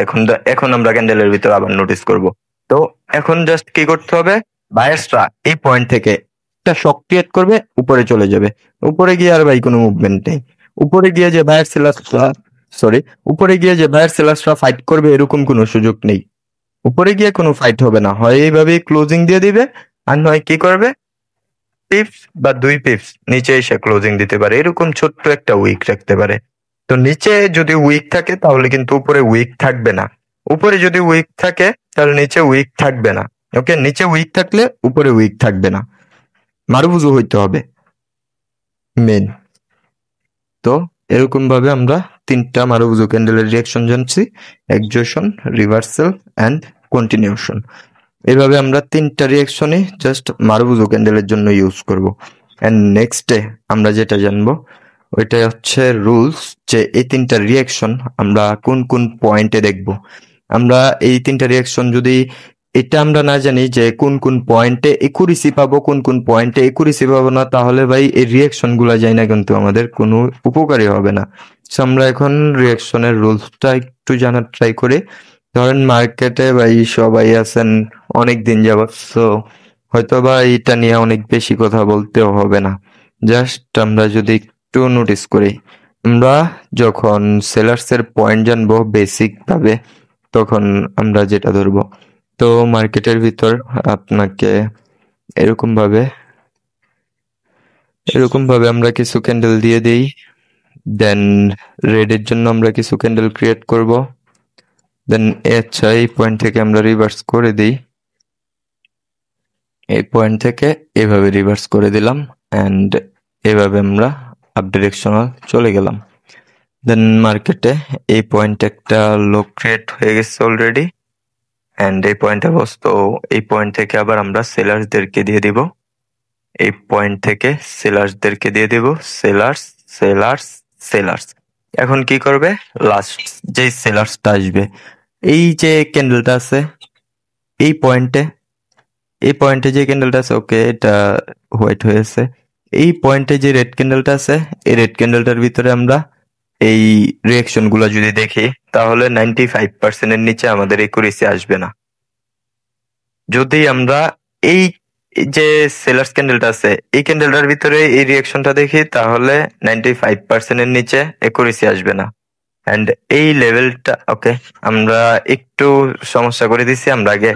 এখন আমরা ক্যান্ডেলের ভিতর আবার নোটিস করব। তো এখন জাস্ট কি করতে হবে, বায়ার্সরা এই পয়েন্ট থেকে একটা শক ক্রিয়েট করবে, উপরে চলে যাবে, উপরে গিয়ে আর ভাই কোনো মুভমেন্ট নেই, উপরে গিয়ে যে বায়ার সেলার্সরা ফাইট করবে এরকম কোনো সুযোগ নেই, উপরে গিয়ে কোনো ফাইট হবে না, হয় এইভাবে ক্লোজিং দিয়ে দিবে, আর নয় কি করবে, পিপস বা 2 পিপস নিচে এসে ক্লোজিং দিতে পারে, এরকম ছোট্ট একটা উইক রাখতে পারে। তো নিচে যদি উইক থাকে তাহলে কিন্তু উপরে উইক থাকবে না, উপরে যদি উইক থাকে তাহলে নিচে উইক থাকবে না। ওকে, নিচে উইক থাকলে উপরে উইক থাকবে না, মারুবুজু হইতে হবে মেন। তো এরকম ভাবে আমরা 3টা মারুবুজু ক্যান্ডেলের রিঅ্যাকশন জানছি, এক্সজশন, রিভার্সাল এন্ড কন্টিনিউশন। এইভাবে আমরা 3টা রিঅ্যাকশনই জাস্ট মারুবুজু ক্যান্ডেলের জন্য ইউজ করব। এন্ড নেক্সটে আমরা যেটা জানবো ওইটা হচ্ছে রুলস, যে এই 3টা রিঅ্যাকশন আমরা কোন কোন পয়েন্টে দেখব। আমরা এই 3টা রিঅ্যাকশন যদি এটা আমরা না জানি যে কোন কোন পয়েন্টে একুরেসি পাবো, কোন কোন পয়েন্টে একুরেসি পাবো না, তাহলে ভাই এই রিঅ্যাকশন গুলা যায় না কিন্তু আমাদের কোনো উপকারী হবে না। সো আমরা এখন রিঅ্যাকশনের রুলসটা একটু জানার ট্রাই করি। ধরেন মার্কেটে ভাই সবাই আছেন অনেক দিন যাবত, সো হয়তো বা এটা নিয়ে অনেক বেশি কথা বলতেও হবে না, জাস্ট আমরা যদি একটু নোটিস করি, আমরা যখন সেলার্সের পয়েন্ট জানবো বেসিক ভাবে তখন আমরা যেটা ধরবো। তো মার্কেটের ভিতর আপনাকে এরকম ভাবে আমরা কিছু ক্যান্ডেল দিয়ে দিই, দেন রেডের জন্য আমরা কিছু ক্যান্ডেল ক্রিয়েট করব, দেন আচ্ছা এই পয়েন্ট থেকে আমরা রিভার্স করে দিই, এই পয়েন্ট থেকে এভাবে রিভার্স করে দিলাম, এন্ড এভাবে আমরা আপ ডিরেকশনাল চলে গেলাম। দেন মার্কেটে এই পয়েন্ট একটা লো ক্রিয়েট হয়ে গেছে অলরেডি, এন্ড এই পয়েন্টে বস। তো এই পয়েন্ট থেকে আবার আমরা সেলার্সদেরকে দিয়ে দিব, এই পয়েন্ট থেকে সেলার্সদেরকে দিয়ে দিব, সেলার্স সেলার্স সেলার্স। এখন কি করবে, লাস্ট যেই সেলার্সটা আসবে, এই যে ক্যান্ডেলটা আছে এই পয়েন্টে, এই পয়েন্টে যে ক্যান্ডেলটা আছে, ওকে এটা হোয়াইট হয়েছে, এই পয়েন্টে যে রেড ক্যান্ডেলটা আছে, এই রেড ক্যান্ডেলটার ভিতরে আমরা এই রিয়াকশন গুলো যদি দেখি তাহলে 95% এর নিচে আমাদের একুরেসি আসবে না। যদি আমরা এই যে সেলার্স ক্যান্ডেলটা আছে এই ক্যান্ডেলটার ভিতরে এই রিয়াকশনটা দেখি তাহলে 95% এর নিচে একুরেসি আসবে না। এন্ড এই লেভেলটা, ওকে আমরা একটু সমস্যা করে দিছি, আমরা আগে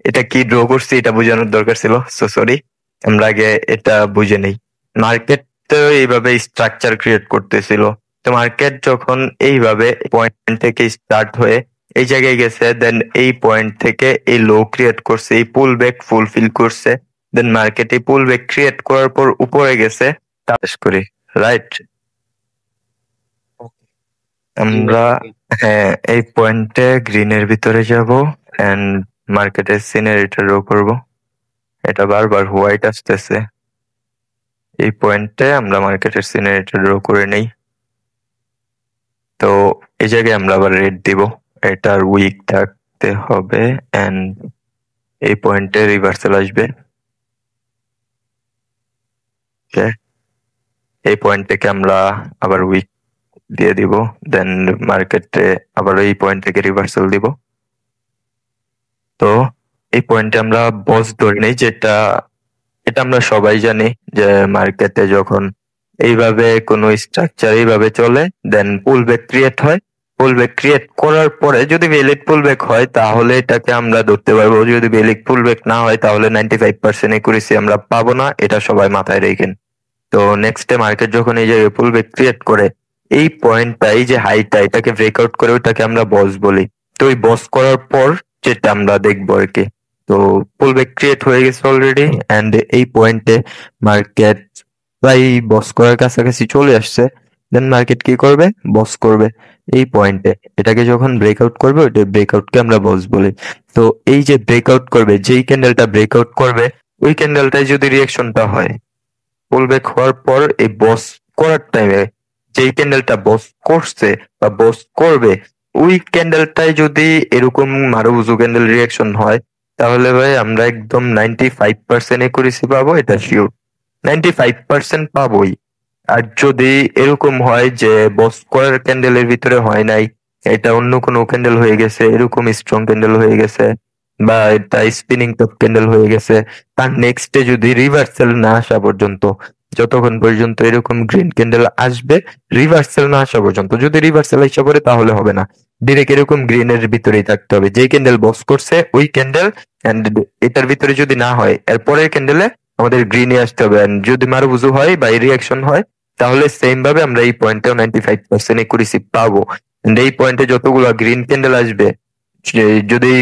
এটা কি ড্র করছি এটা বোঝানোর দরকার ছিল, সো সরি। আমরা আগে এটা বুঝে নেই। মার্কেট তো এইভাবে স্ট্রাকচার ক্রিয়েট করতেছিল, তো মার্কেট যখন এইভাবে পয়েন্ট থেকে স্টার্ট হয়ে এই জায়গায় গেছে, দেন এই পয়েন্ট থেকে এই লো ক্রিয়েট করছে, এই পুল ব্যাক ফুলফিল করছে, দেন মার্কেট এই পুল ব্যাক ক্রিয়েট করার পর উপরে গেছে, চাষ করি রাইট। আমরা হ্যাঁ এই পয়েন্টে গ্রিনের ভিতরে যাব এন্ড মার্কেটের সিনারিটা ড্র করব। এটা বারবার হোয়াইট আসতেছে, এই পয়েন্টে আমরা মার্কেটের সিনারিটা ড্র করে নেই। তো এই জায়গায় আমরা আবার রেড দিব, এটার উইক থাকতে হবে এন্ড এই পয়েন্টে রিভার্সাল আসবে। এই পয়েন্ট থেকে আমরা আবার উইক দিয়ে দিব, দেন মার্কেটে আবার এই পয়েন্ট থেকে রিভার্সাল দিব। তো এই পয়েন্টে আমরা বস ধরে নেই, যেটা এটা আমরা সবাই জানি যে মার্কেটে যখন এইভাবে কোনো স্ট্রাকচার এইভাবে চলে, দেন পুল ব্যাক ক্রিয়েট হয়, পুল ব্যাক ক্রিয়েট করার পরে যদি ভ্যালিড পুল ব্যাক হয় তাহলে এটাকে আমরা ধরতে পারবো, যদি ভ্যালিড পুল ব্যাক না হয় তাহলে 95% একুরেসি আমরা পাবো না, এটা সবাই মাথায় রেখেন। তো নেক্সট মার্কেট যখন এই জায়গায় পুল ব্যাক ক্রিয়েট করে এই পয়েন্টটা, এই যে হাইটা এটাকে ব্রেকআউট করে ওটাকে আমরা বস বলি। তো এই বস করার পর যেটা আমরা দেখবো আর কি, তো পুল ব্যাক ক্রিয়েট হয়ে গেছে অলরেডি এন্ড এই পয়েন্টে মার্কেট প্রায় বস করার কাছাকাছি চলে আসছে। দেন মার্কেট কি করবে, বস করবে এই পয়েন্টে, এটাকে যখন ব্রেকআউট করবে ওইটা ব্রেকআউটকে আমরা বস বলি। তো এই যে ব্রেকআউট করবে, যেই ক্যান্ডেলটা ব্রেকআউট করবে ওই ক্যান্ডেলটায় যদি রিয়াকশনটা হয়, পুল ব্যাক হওয়ার পর এই বস করার টাইমে যেই ক্যান্ডেলটা বস করছে বা বস করবে ওই ক্যান্ডেলটায় যদি এরকম মারুবুজু ক্যান্ডেল রিয়াকশন হয় তাহলে ভাই আমরা একদম 95% একুরেসি পাবো, এটা শিওর 95% পাবোই। আর যদি এরকম হয় যে বস করার ক্যান্ডেলের ভিতরে হয় নাই, এটা অন্য কোনো ক্যান্ডেল হয়ে গেছে, এরকম স্ট্রং ক্যান্ডেল হয়ে গেছে বা এটা স্পিনিং টপ ক্যান্ডেল হয়ে গেছে, তার নেক্সটে যদি রিভার্সাল না আসা পর্যন্ত, যতক্ষণ পর্যন্ত এরকম গ্রিন ক্যান্ডেল আসবে রিভার্সাল না আসা পর্যন্ত, যদি রিভার্সাল আসা পরে তাহলে হবে না, ডিরেক্ট এরকম গ্রিনের ভিতরেই থাকতে হবে। যেই ক্যান্ডেল বস করছে ওই ক্যান্ডেল এন্ড এটার ভিতরে যদি না হয় এরপরের ক্যান্ডেলে আমাদের গ্রিনে আসতে হবে। and যদি মারুবুজু হয় বা রিয়াকশন হয় তাহলে সেম ভাবে আমরা এই পয়েন্টেও 95% একুরেসি পাবো। And এই পয়েন্টে যতগুলো গ্রিন ক্যান্ডেল আসবে, যদি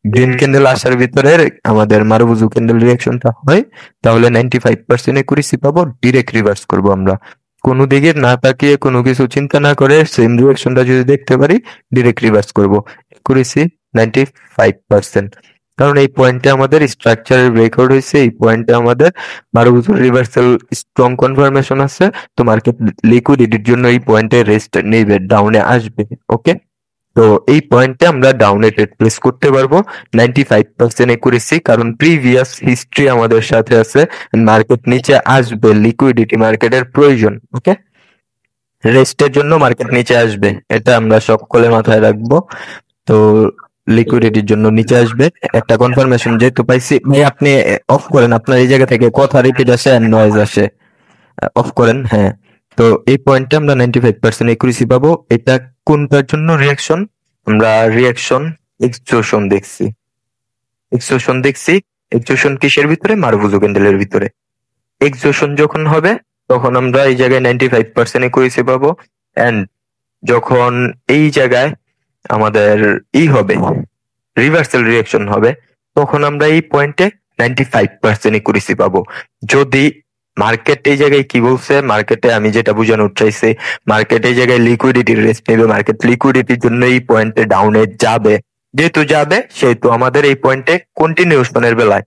গ্রিন ক্যান্ডেল আসার ভিতরে আমাদের মারুবুজু ক্যান্ডেল রিয়াকশনটা হয় তাহলে 95% একুরেসি পাবো, ডিরেক্ট রিভার্স করবো আমরা, কোনো দিকে না তাকিয়ে কোনো কিছু চিন্তা না করে সেম রিয়াকশনটা যদি দেখতে পারি ডিরেক্ট রিভার্স করবো, একুরেসি 95%। কারণ এই পয়েন্টে আমাদের স্ট্রাকচারের ব্রেকআউট হয়েছে, এই পয়েন্টে আমাদের মারুবুজু রিভার্সাল স্ট্রং কনফার্মেশন আছে, তো মার্কেট লিকুইডিটির জন্য এই পয়েন্টে রেস্ট নেবে, ডাউনে আসবে। ওকে, তো এই পয়েন্টে আমরা ডাউনে ট্রেড প্লেস করতে পারবো 95% একুরেসি, কারণ প্রিভিয়াস হিস্ট্রি আমাদের সাথে আছে, মার্কেট নিচে আসবে, লিকুইডিটি মার্কেটের প্রয়োজন। ওকে, রেস্টের জন্য মার্কেট নিচে আসবে, এটা আমরা সকলে মাথায় রাখবো। তো লিকুইডিটির জন্য নিচে আসবে, একটা কনফার্মেশন যেহেতু পাইছি। ভাই আপনি অফ করেন, আপনার এই জায়গা থেকে কথা রিপিট আসে আর নয়েজ আসে, অফ করেন। হ্যাঁ, তো এই পয়েন্টে আমরা 95% একুরেসি পাবো। এটা কোনটার জন্য রিয়াকশন, আমরা রিয়াকশন এক্সট্রুশন দেখছি, এক্সট্রুশন কিসের ভিতরে, মারুবুজু ক্যান্ডেলের ভিতরে। এক্সট্রুশন যখন হবে তখন আমরা এই জায়গায় 95% একুরেসি পাবো, এন্ড যখন এই জায়গায় আমাদের হবে রিভার্সাল রিয়াকশন হবে তখন আমরা এই পয়েন্টে 95% একুরেসি পাবো। যদি মার্কেট এই জায়গায় কি বলছে, মার্কেটে আমি যেটা বোঝানোর চাইছি, মার্কেট এই জায়গায় লিকুইডিটির রেস্ট নেবে, মার্কেট লিকুইডিটির জন্য এই পয়েন্টে ডাউনে যাবে, যেহেতু যাবে সেহেতু আমাদের এই পয়েন্টে কন্টিনিউশনের বেলায়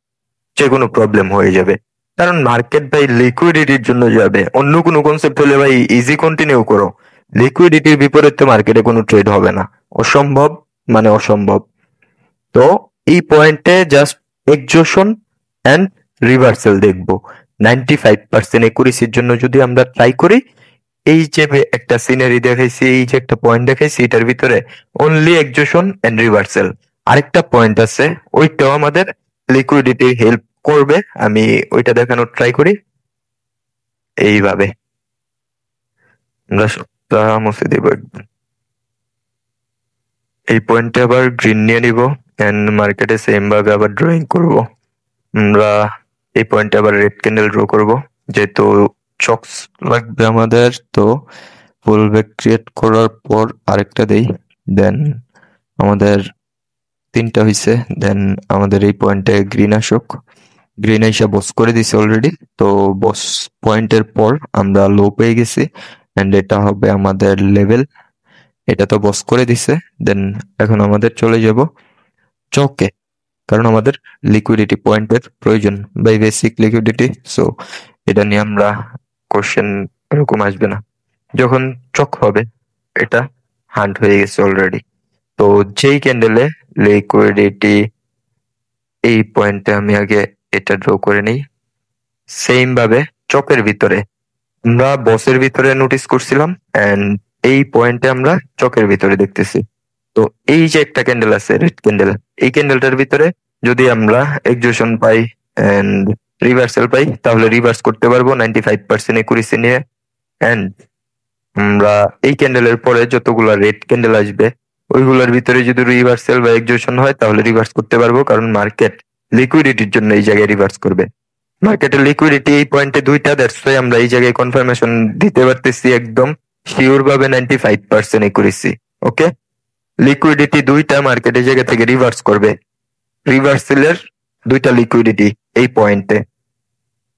যে কোনো প্রবলেম হয়ে যাবে, কারণ মার্কেট ভাই লিকুইডিটির জন্য যাবে। অন্য কোনো কনসেপ্ট হলে ভাই ইজি কন্টিনিউ করো, লিকুইডিটির বিপরীতে মার্কেটে কোনো ট্রেড হবে না, অসম্ভব, মানে অসম্ভব। তো এই পয়েন্টে জাস্ট এক্সজশন অ্যান্ড রিভার্সাল দেখবো। 95% একুরেসির জন্য যদি আমরা ট্রাই করি, এই যে একটা সিনারি দেখাইছি, এই যে একটা পয়েন্ট দেখাইছি, এটার ভিতরে অনলি এক্সজশন এন্ড রিভার্সাল। আরেকটা পয়েন্ট আছে, ওইটাও আমাদের লিকুইডিটি হেল্প করবে। আমি ওইটা দেখানোর ট্রাই করি। এইভাবে আমরা সবটা মুছে দিব একদম। এই পয়েন্টে আবার গ্রিন নিয়ে নিব এন্ড মার্কেটে সেম ভাবে আবার ড্রয়িং করব। আমরা এই পয়েন্টে আবার রেড ক্যান্ডেল ড্র করব, যেহেতু চক্স লাগবে আমাদের। তো ফুল ব্যাক ক্রিয়েট করার পর আরেকটা দেই, দেন আমাদের 3টা হইছে। দেন আমাদের এই পয়েন্টে গ্রিন আসুক, গ্রিন আইসা বস করে দিছে অলরেডি। তো বস পয়েন্টের পর আমরা লো পেয়ে গেছি এন্ড এটা হবে আমাদের লেভেল। এটা তো বস করে দিছে। দেন এখন আমাদের চলে যাব চকে, কারণ আমাদের লিকুইডিটি পয়েন্টের প্রয়োজন, বাই বেসিক লিকুইডিটি। সো এটা নিয়ে আমরা কোশ্চেন এরকম আসবে না। যখন চক হবে, এটা হান্ট হয়ে গেছে অলরেডি। তো যেই ক্যান্ডেলে লিকুইডিটি, এই পয়েন্টে আমি আগে এটা ড্র করে নিই। সেম ভাবে চকের ভিতরে আমরা বসের ভিতরে নোটিস করছিলাম এন্ড এই পয়েন্টে আমরা চকের ভিতরে দেখতেছি। তো এই যে একটা ক্যান্ডেল আছে রেড ক্যান্ডেল, এই ক্যান্ডেলটার ভিতরে যদি আমরা এক্সজশন পাই এন্ড রিভার্সাল পাই, তাহলে রিভার্স করতে পারবো 95% একুরেসি নিয়ে। এন্ড আমরা এই ক্যান্ডেলের পরে যতগুলা রেড ক্যান্ডেল আসবে, ওইগুলোর ভিতরে যদি রিভার্সাল বা এক্সজশন হয়, তাহলে রিভার্স করতে পারবো, কারণ মার্কেট লিকুইডিটির জন্য এই জায়গায় রিভার্স করবে। মার্কেটের লিকুইডিটি এই পয়েন্টে 2টা, দ্যাটস ওয়াই আমরা এই জায়গায় কনফার্মেশন দিতে পারতেছি একদম শিওর ভাবে 95% একুরেসি। ওকে, লিকুইডিটি 2টা মার্কেট এই জায়গা থেকে রিভার্স করবে, রিভার্সালের 2টা লিকুইডিটি এই পয়েন্টে।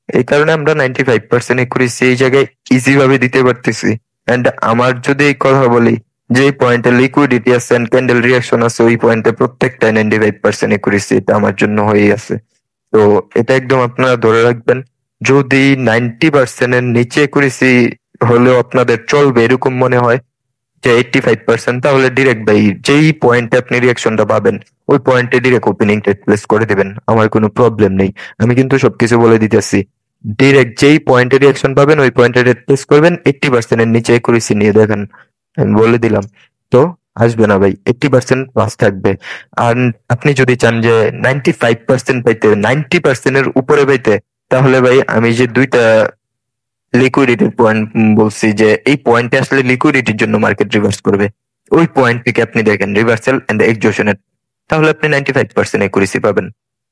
এই কারণে আমরা 95% একুরেসি এই জায়গায় ইজি ভাবে দিতে পারতেছি। এন্ড আমার যদি এই কথা বলি, যে পয়েন্টে লিকুইডিটি আছে এন্ড ক্যান্ডেল রিয়াকশন আছে, ওই পয়েন্টে প্রত্যেকটাই 95% একুরেসি, এটা আমার জন্য হয়ে আছে। তো এটা একদম আপনারা ধরে রাখবেন। যদি 90% এর নিচে একুরেসি হলেও আপনাদের চলবে এরকম মনে হয়, যে 85%, তাহলে ডিরেক্ট ভাই যেই পয়েন্টে আপনি রিয়াকশনটা পাবেন, ওই পয়েন্টে ডিরেক্ট ওপেনিং ট্রেড প্লেস করে দিবেন, আমার কোনো প্রবলেম নেই। আমি কিন্তু সবকিছু বলে দিতেছি। ডিরেক্ট যেই পয়েন্টে রিয়াকশন পাবেন ওই পয়েন্টে ট্রেড প্লেস করবেন। 80% এর নিচে একুরেসি নিয়ে দেখেন, আমি বলে দিলাম। তো আসবে না ভাই, 80% প্লাস থাকবে। আর আপনি যদি চান যে 95% পাইতে, 90% এর উপরে পাইতে, তাহলে ভাই আমি যে 2টা লিকুইডিটির পয়েন্ট বলছি, যে এই পয়েন্টে আসলে লিকুইডিটির জন্য মার্কেট রিভার্স করবে, ওই পয়েন্ট থেকে আপনি দেখেন রিভার্সাল এন্ড এক্সজশনের, তাহলে আপনি 95% একুরেসি পাবেন।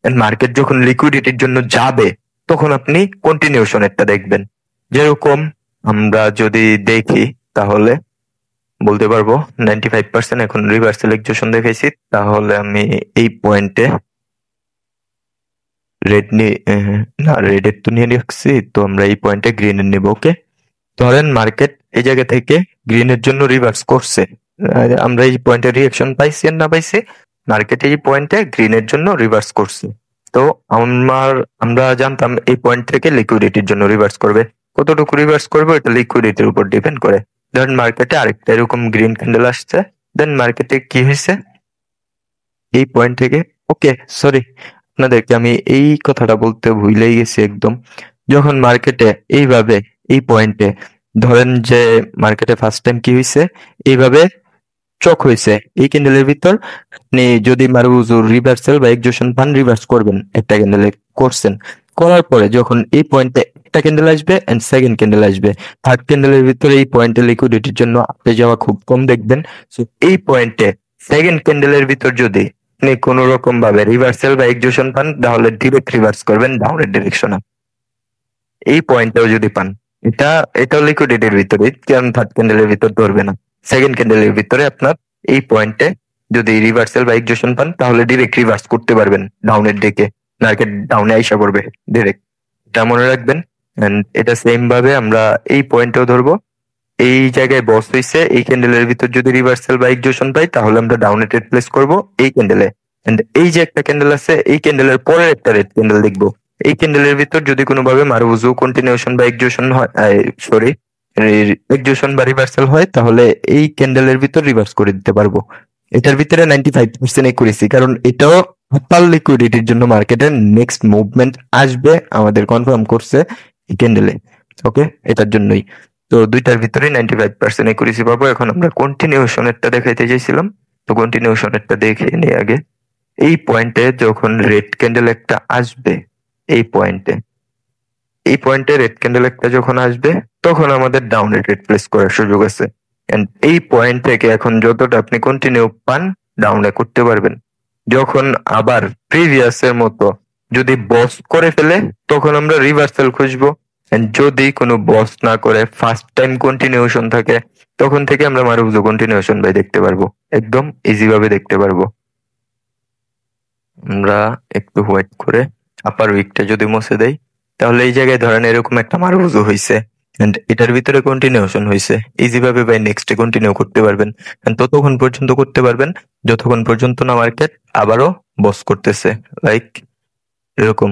এন্ড মার্কেট যখন লিকুইডিটির জন্য যাবে, তখন আপনি কন্টিনিউশনেরটা দেখবেন। যেরকম আমরা যদি দেখি, তাহলে বলতে পারবো 95% এখন রিভার্সাল এক্সজশন দেখাইছি। তাহলে আমি এই পয়েন্টে রেড নিয়ে, না রেডের তো নিয়ে রাখছি, তো আমরা এই পয়েন্টে গ্রিনের নিব। ওকে, ধরেন মার্কেট এই জায়গা থেকে গ্রিনের জন্য রিভার্স করছে, আমরা এই পয়েন্টে রিঅ্যাকশন পাইছি আর না পাইছি, মার্কেট এই পয়েন্টে গ্রিনের জন্য রিভার্স করছে। তো আমরা জানতাম এই পয়েন্ট থেকে লিকুইডিটির জন্য রিভার্স করবে। কতটুকু রিভার্স করবে এটা লিকুইডিটির উপর ডিপেন্ড করে। ধরেন মার্কেটে আরেকটা এরকম গ্রিন ক্যান্ডেল আসছে, দেন মার্কেটে কি হয়েছে এই পয়েন্ট থেকে, ওকে সরি আপনাদেরকে আমি এই কথাটা বলতে ভুলেই গেছি একদম। যখন মার্কেটে এইভাবে এই পয়েন্টে, ধরেন যে মার্কেটে ফার্স্ট টাইম কি হয়েছে, এইভাবে চক হয়েছে এই ক্যান্ডেলের ভিতর, আপনি যদি মারুজুর রিভার্সাল বা এক্সজশন পান, রিভার্স করবেন। একটা ক্যান্ডেলে করছেন, করার পরে যখন এই পয়েন্টে একটা ক্যান্ডেল আসবে এন্ড সেকেন্ড ক্যান্ডেল আসবে, থার্ড ক্যান্ডেলের ভিতরে এই পয়েন্টে লিকুইডিটির জন্য আপনি যাওয়া খুব কম দেখবেন। সো এই পয়েন্টে সেকেন্ড ক্যান্ডেলের ভিতর যদি আপনি কোন রকম ভাবে রিভার্সাল বা এক্সজশন পান, তাহলে ডিরেক্ট রিভার্স করবেন ডাউনের ডিরেকশনে। এই পয়েন্টটাও যদি পান, এটাও লিকুইডিটির ভিতরে, কারণ থার্ড ক্যান্ডেলের ভিতর ধরবে না। সেকেন্ড ক্যান্ডেলের ভিতরে আপনার এই পয়েন্টে যদি রিভার্সাল বা এক্সজশন পান, তাহলে ডিরেক্ট রিভার্স করতে পারবেন ডাউনের দিকে, মার্কেট ডাউনে আইসা করবে ডিরেক্ট। এটা মনে রাখবেন। এন্ড এটা সেম ভাবে আমরা এই পয়েন্টেও ধরবো। এই জায়গায় বস হইছে, এই ক্যান্ডেলের ভিতর যদি রিভার্সাল বা এক্সিকিউশন পাই তাহলে আমরা ডাউনে ট্রেড প্লেস করব এই ক্যান্ডেলে। এন্ড এই যে একটা ক্যান্ডেল আছে, এই ক্যান্ডেলের পরে একটা রেড ক্যান্ডেল দেখবো। এই ক্যান্ডেলের ভিতর যদি কোনোভাবে মারুজু কন্টিনিউশন বা এক্সিকিউশন হয়, সরি এক্সিকিউশন বা রিভার্সাল হয়, তাহলে এই ক্যান্ডেলের ভিতর রিভার্স করে দিতে পারবো। এটার ভিতরে 95% একুরেসি, কারণ এটাও আপার লিকুইডিটির জন্য মার্কেটের নেক্সট মুভমেন্ট আসবে আমাদের কনফার্ম করছে এই ক্যান্ডেলে। ওকে, এটার জন্যই তো দুইটার ভিতরে 95% একুরেসি পাবো। এখন আমরা কন্টিনিউশনেরটা দেখাইতে চাইছিলাম, তো কন্টিনিউশনেরটা দেখে নিই আগে। এই পয়েন্টে যখন রেড ক্যান্ডেল একটা আসবে, এই পয়েন্টে রেড ক্যান্ডেল একটা যখন আসবে, তখন আমাদের ডাউনে ট্রেড প্লেস করার সুযোগ আছে। এন্ড এই পয়েন্ট থেকে এখন যতটা আপনি কন্টিনিউ পান ডাউনে করতে পারবেন। যখন আবার প্রিভিয়াসের মতো যদি বস করে ফেলে তখন আমরা রিভার্সাল খুঁজবো। এন্ড যদি কোনো বস না করে ফার্স্ট টাইম কন্টিনিউশন থাকে, তখন থেকে আমরা মারুজু কন্টিনিউশন বাই দেখতে পারবো, একদম ইজি ভাবে দেখতে পারবো। আমরা একটু ওয়েট করে আপার উইকটা যদি মুছে দেই, তাহলে এই জায়গায় ধরেন এরকম একটা মারুজু হইছে এন্ড এটার ভিতরে কন্টিনিউশন হইছে, ইজি ভাবে বাই নেক্সটে কন্টিনিউ করতে পারবেন। And ততক্ষণ পর্যন্ত করতে পারবেন যতক্ষণ পর্যন্ত না মার্কেট আবারও বস করতেছে, লাইক এরকম,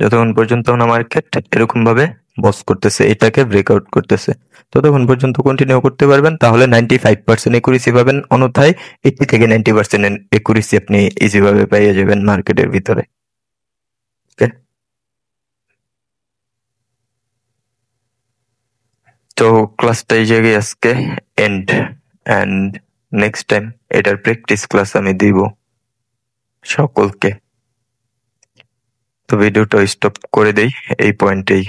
যতক্ষণ পর্যন্ত না মার্কেট এরকম ভাবে বস করতেছে, এটাকে ব্রেকআউট করতেছে, ততক্ষণ পর্যন্ত কন্টিনিউ করতে পারবেন। তাহলে 95% একুরেসি পাবেন, অন্যথায় 80 থেকে 90% একুরেসি আপনি ইজি ভাবে পেয়ে যাবেন মার্কেটের ভিতরে। ওকে, তো ক্লাসটা এই জায়গায় আজকে এন্ড, অ্যান্ড নেক্সট টাইম এটার প্র্যাকটিস ক্লাস আমি দিব সকলকে। তো ভিডিওটা স্টপ করে দেই এই পয়েন্টেই।